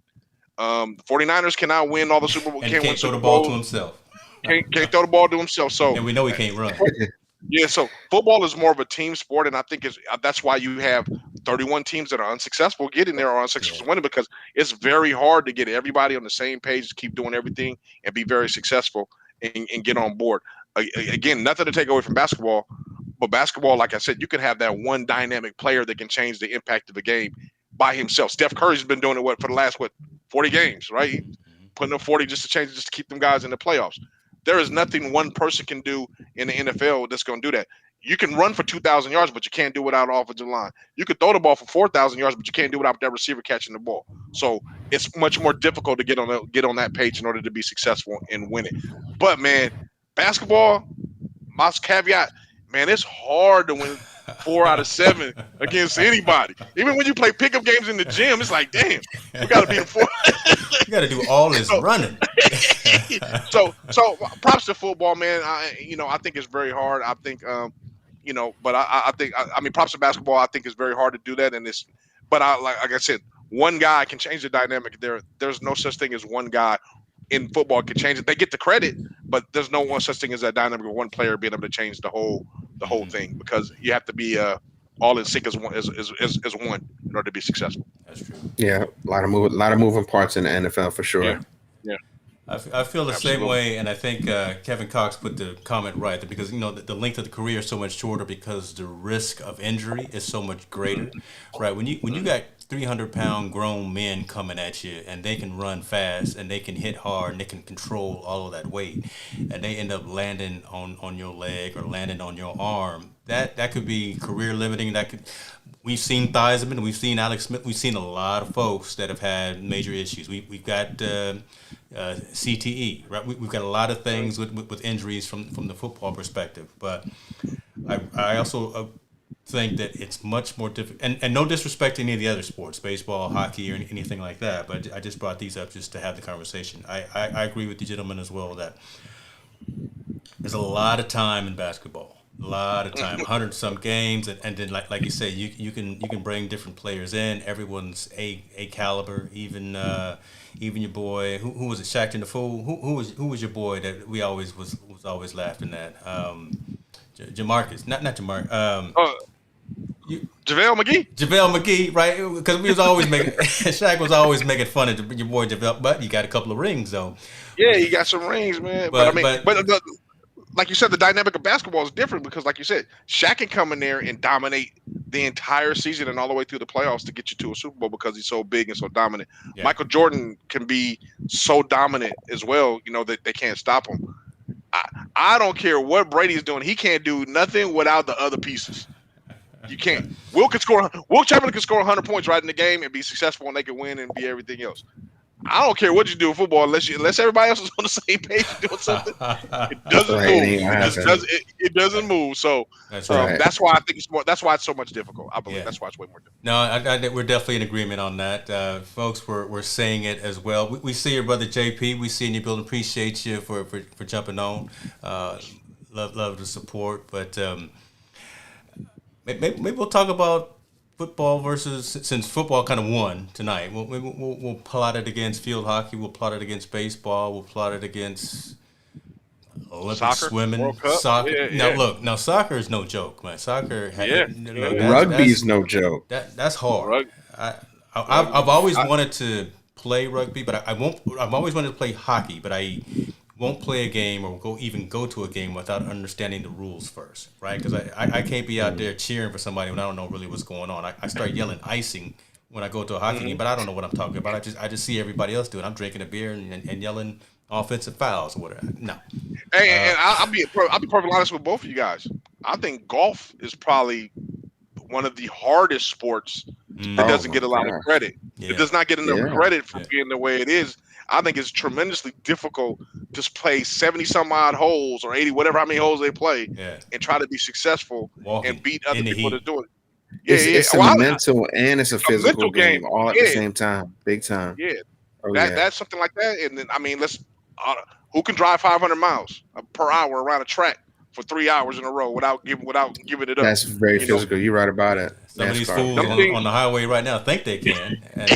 The 49ers cannot win all the Super Bowl. And can't throw the ball to himself. Can't throw the ball to himself. So, and we know he can't run. Yeah, so football is more of a team sport, and I think that's why you have 31 teams that are unsuccessful getting there or unsuccessful winning, because it's very hard to get everybody on the same page to keep doing everything and be very successful and get on board. Again, nothing to take away from basketball, but basketball, like I said, you can have that one dynamic player that can change the impact of the game by himself. Steph Curry's been doing it for the last 40 games, right? Putting up 40 just to keep them guys in the playoffs. There is nothing one person can do in the NFL that's going to do that. You can run for 2,000 yards, but you can't do it without an offensive line. You can throw the ball for 4,000 yards, but you can't do it without that receiver catching the ball. So it's much more difficult to get on that page in order to be successful and win it. But man, basketball, my caveat, man, it's hard to win 4 out of 7 against anybody. Even when you play pickup games in the gym, it's like, damn, we got to be the 4. You got to do all this running. so props to football, man. I think it's very hard. I think, but I think, props to basketball. I think it's very hard to do that. But like I said, one guy can change the dynamic. There's no such thing as one guy in football can change it. They get the credit, but there's no one such thing as that dynamic of one player being able to change the whole thing, because you have to be all in sync as one in order to be successful. That's true. Yeah, a lot of moving parts in the NFL for sure. Yeah. I feel the same way, and I think Kevin Cox put the comment right, because the length of the career is so much shorter because the risk of injury is so much greater, right? When you got 300-pound grown men coming at you, and they can run fast, and they can hit hard, and they can control all of that weight, and they end up landing on your leg or landing on your arm, that could be career limiting. We've seen Theismann, we've seen Alex Smith, we've seen a lot of folks that have had major issues. We've got CTE, right? We've got a lot of things with injuries from the football perspective, but I also think that it's much more difficult, and no disrespect to any of the other sports, baseball, hockey, or anything like that, but I just brought these up just to have the conversation. I agree with you gentlemen as well that there's a lot of time in basketball. A lot of time, 100-some games, and then like you say, you can bring different players in. Everyone's a caliber. Even your boy, who was it, Shaq and the Fool? Who was your boy that we always was always laughing at? Jamarcus, not Jamar. JaVale McGee, right? Because we was always making Shaq was always making fun of your boy JaVale, but you got a couple of rings though. Yeah, he got some rings, man. But like you said, the dynamic of basketball is different because, like you said, Shaq can come in there and dominate the entire season and all the way through the playoffs to get you to a Super Bowl because he's so big and so dominant. Yeah. Michael Jordan can be so dominant as well, that they can't stop him. I don't care what Brady's doing. He can't do nothing without the other pieces. You can't. Wilt Chamberlain can score 100 points right in the game and be successful, and they can win and be everything else. I don't care what you do in football unless everybody else is on the same page doing something. It doesn't move. It doesn't move. So that's why I think it's more. That's why it's so much difficult. I believe that's why it's way more difficult. No, we're definitely in agreement on that, folks. We're saying it as well. We see your brother JP. We see in your building. Appreciate you for jumping on. Love the support, but maybe we'll talk about football versus, since football kind of won tonight, we'll plot it against field hockey, we'll plot it against baseball, we'll plot it against Olympic swimming, soccer. Now soccer is no joke, man. Soccer, rugby's no joke. That's hard. I've always wanted to play rugby, but I won't. I've always wanted to play hockey, but I won't play a game or go to a game without understanding the rules first, right? Because I can't be out there cheering for somebody when I don't know really what's going on. I start yelling icing when I go to a hockey game, but I don't know what I'm talking about. I just see everybody else do it. I'm drinking a beer and yelling offensive fouls or whatever. No. And I'll be perfectly honest with both of you guys. I think golf is probably one of the hardest sports that doesn't get a lot of credit. Yeah. It does not get enough credit for being the way it is. I think it's tremendously difficult to play 70-some-odd holes or 80, whatever how many holes they play, and try to be successful and beat other people that do it. It's a mental and it's a physical game all at the same time. Big time. Yeah. That's something like that. And then, who can drive 500 miles per hour around a track for 3 hours in a row without giving it up? That's very physical. You're right about it. Some of these fools on the highway right now think they can, and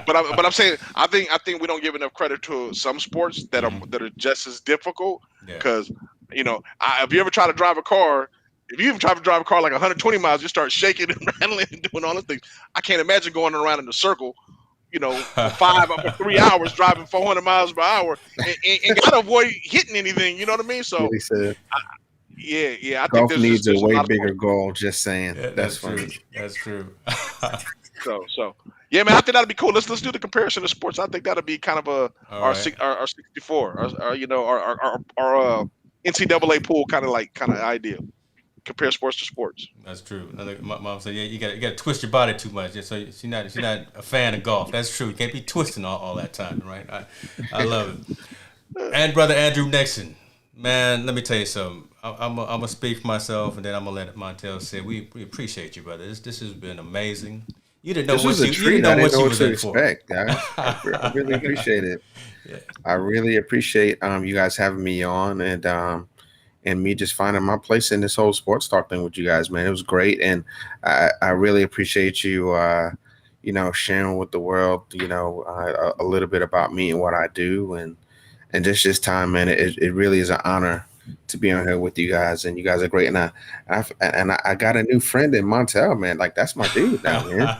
But I'm saying I think we don't give enough credit to some sports that are just as difficult. Because if you ever try to drive a car, like 120 miles, you start shaking and rattling and doing all those things. I can't imagine going around in a circle, for 3 hours driving 400 miles per hour and gotta avoid hitting anything. You know what I mean? So. I golf think needs a way bigger goal. Just saying. Yeah, that's funny. True. That's true. so yeah, man. I think that'd be cool. Let's do the comparison of sports. I think that'd be kind of our 64, our NCAA pool kind of idea. Compare sports to sports. That's true. My mom said, you got to twist your body too much. So she's not a fan of golf. That's true. You can't be twisting all that time, right? I love it. And brother Andrew Nixon. Man, let me tell you something. I'm gonna speak for myself, and then I'm gonna let Montell say we appreciate you, brother. This has been amazing. You didn't know This was what a you didn't treat. I know didn't what know you what was to in for. expect, guys. I really appreciate it. Yeah. I really appreciate you guys having me on, and me just finding my place in this whole sports talk thing with you guys, man. It was great, and I really appreciate you, sharing with the world, a little bit about me and what I do, and just this time, man. It really is an honor to be on here with you guys, and you guys are great. And I got a new friend in Montell, man. Like that's my dude now, man.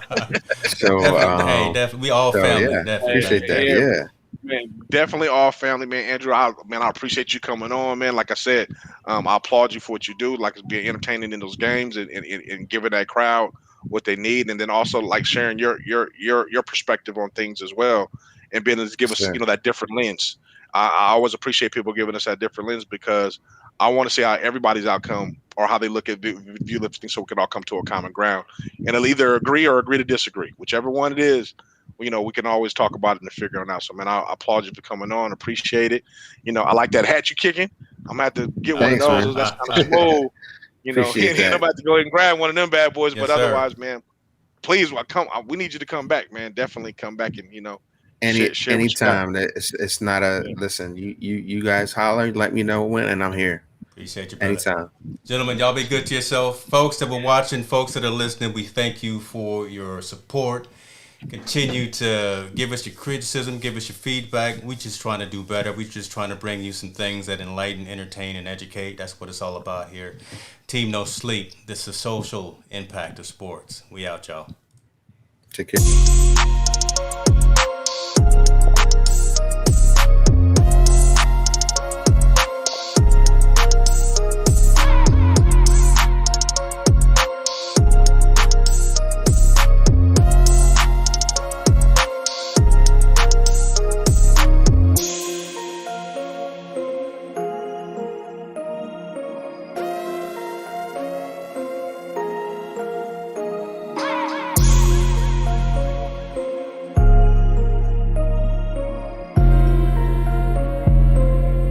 So, Definitely, hey, definitely, we all so family. yeah, Definitely, appreciate that. Yeah, Yeah, man, definitely all family, man. Andrew, I appreciate you coming on, man. Like I said, I applaud you for what you do, like being entertaining in those games and giving that crowd what they need, and then also like sharing your perspective on things as well, and being able to give us sure. that different lens. I always appreciate people giving us that different lens because I want to see how everybody's outcome or how they look at view lifting, so we can all come to a common ground, and it'll either agree or agree to disagree, whichever one it is. We can always talk about it and figure it out. So, man, I applaud you for coming on. Appreciate it. I like that hat you kicking. I'm gonna have to get one of Thanks, those. man. That's kind of smooth. Appreciate I'm that. about to go ahead and grab one of them bad boys. yes, But sir. otherwise, man, please, come. We need you to come back, man. Definitely come back and share what you got. Anytime that it's not a Yeah. listen. You guys holler, let me know when, and I'm here Appreciate you, brother. anytime. Gentlemen, y'all be good to yourself. Folks that were watching, folks that are listening, we thank you for your support. Continue to give us your criticism, give us your feedback. We're just trying to do better. We're just trying to bring you some things that enlighten, entertain, and educate. That's what it's all about here. Team No Sleep. This is the social impact of sports. We out, y'all. Take care.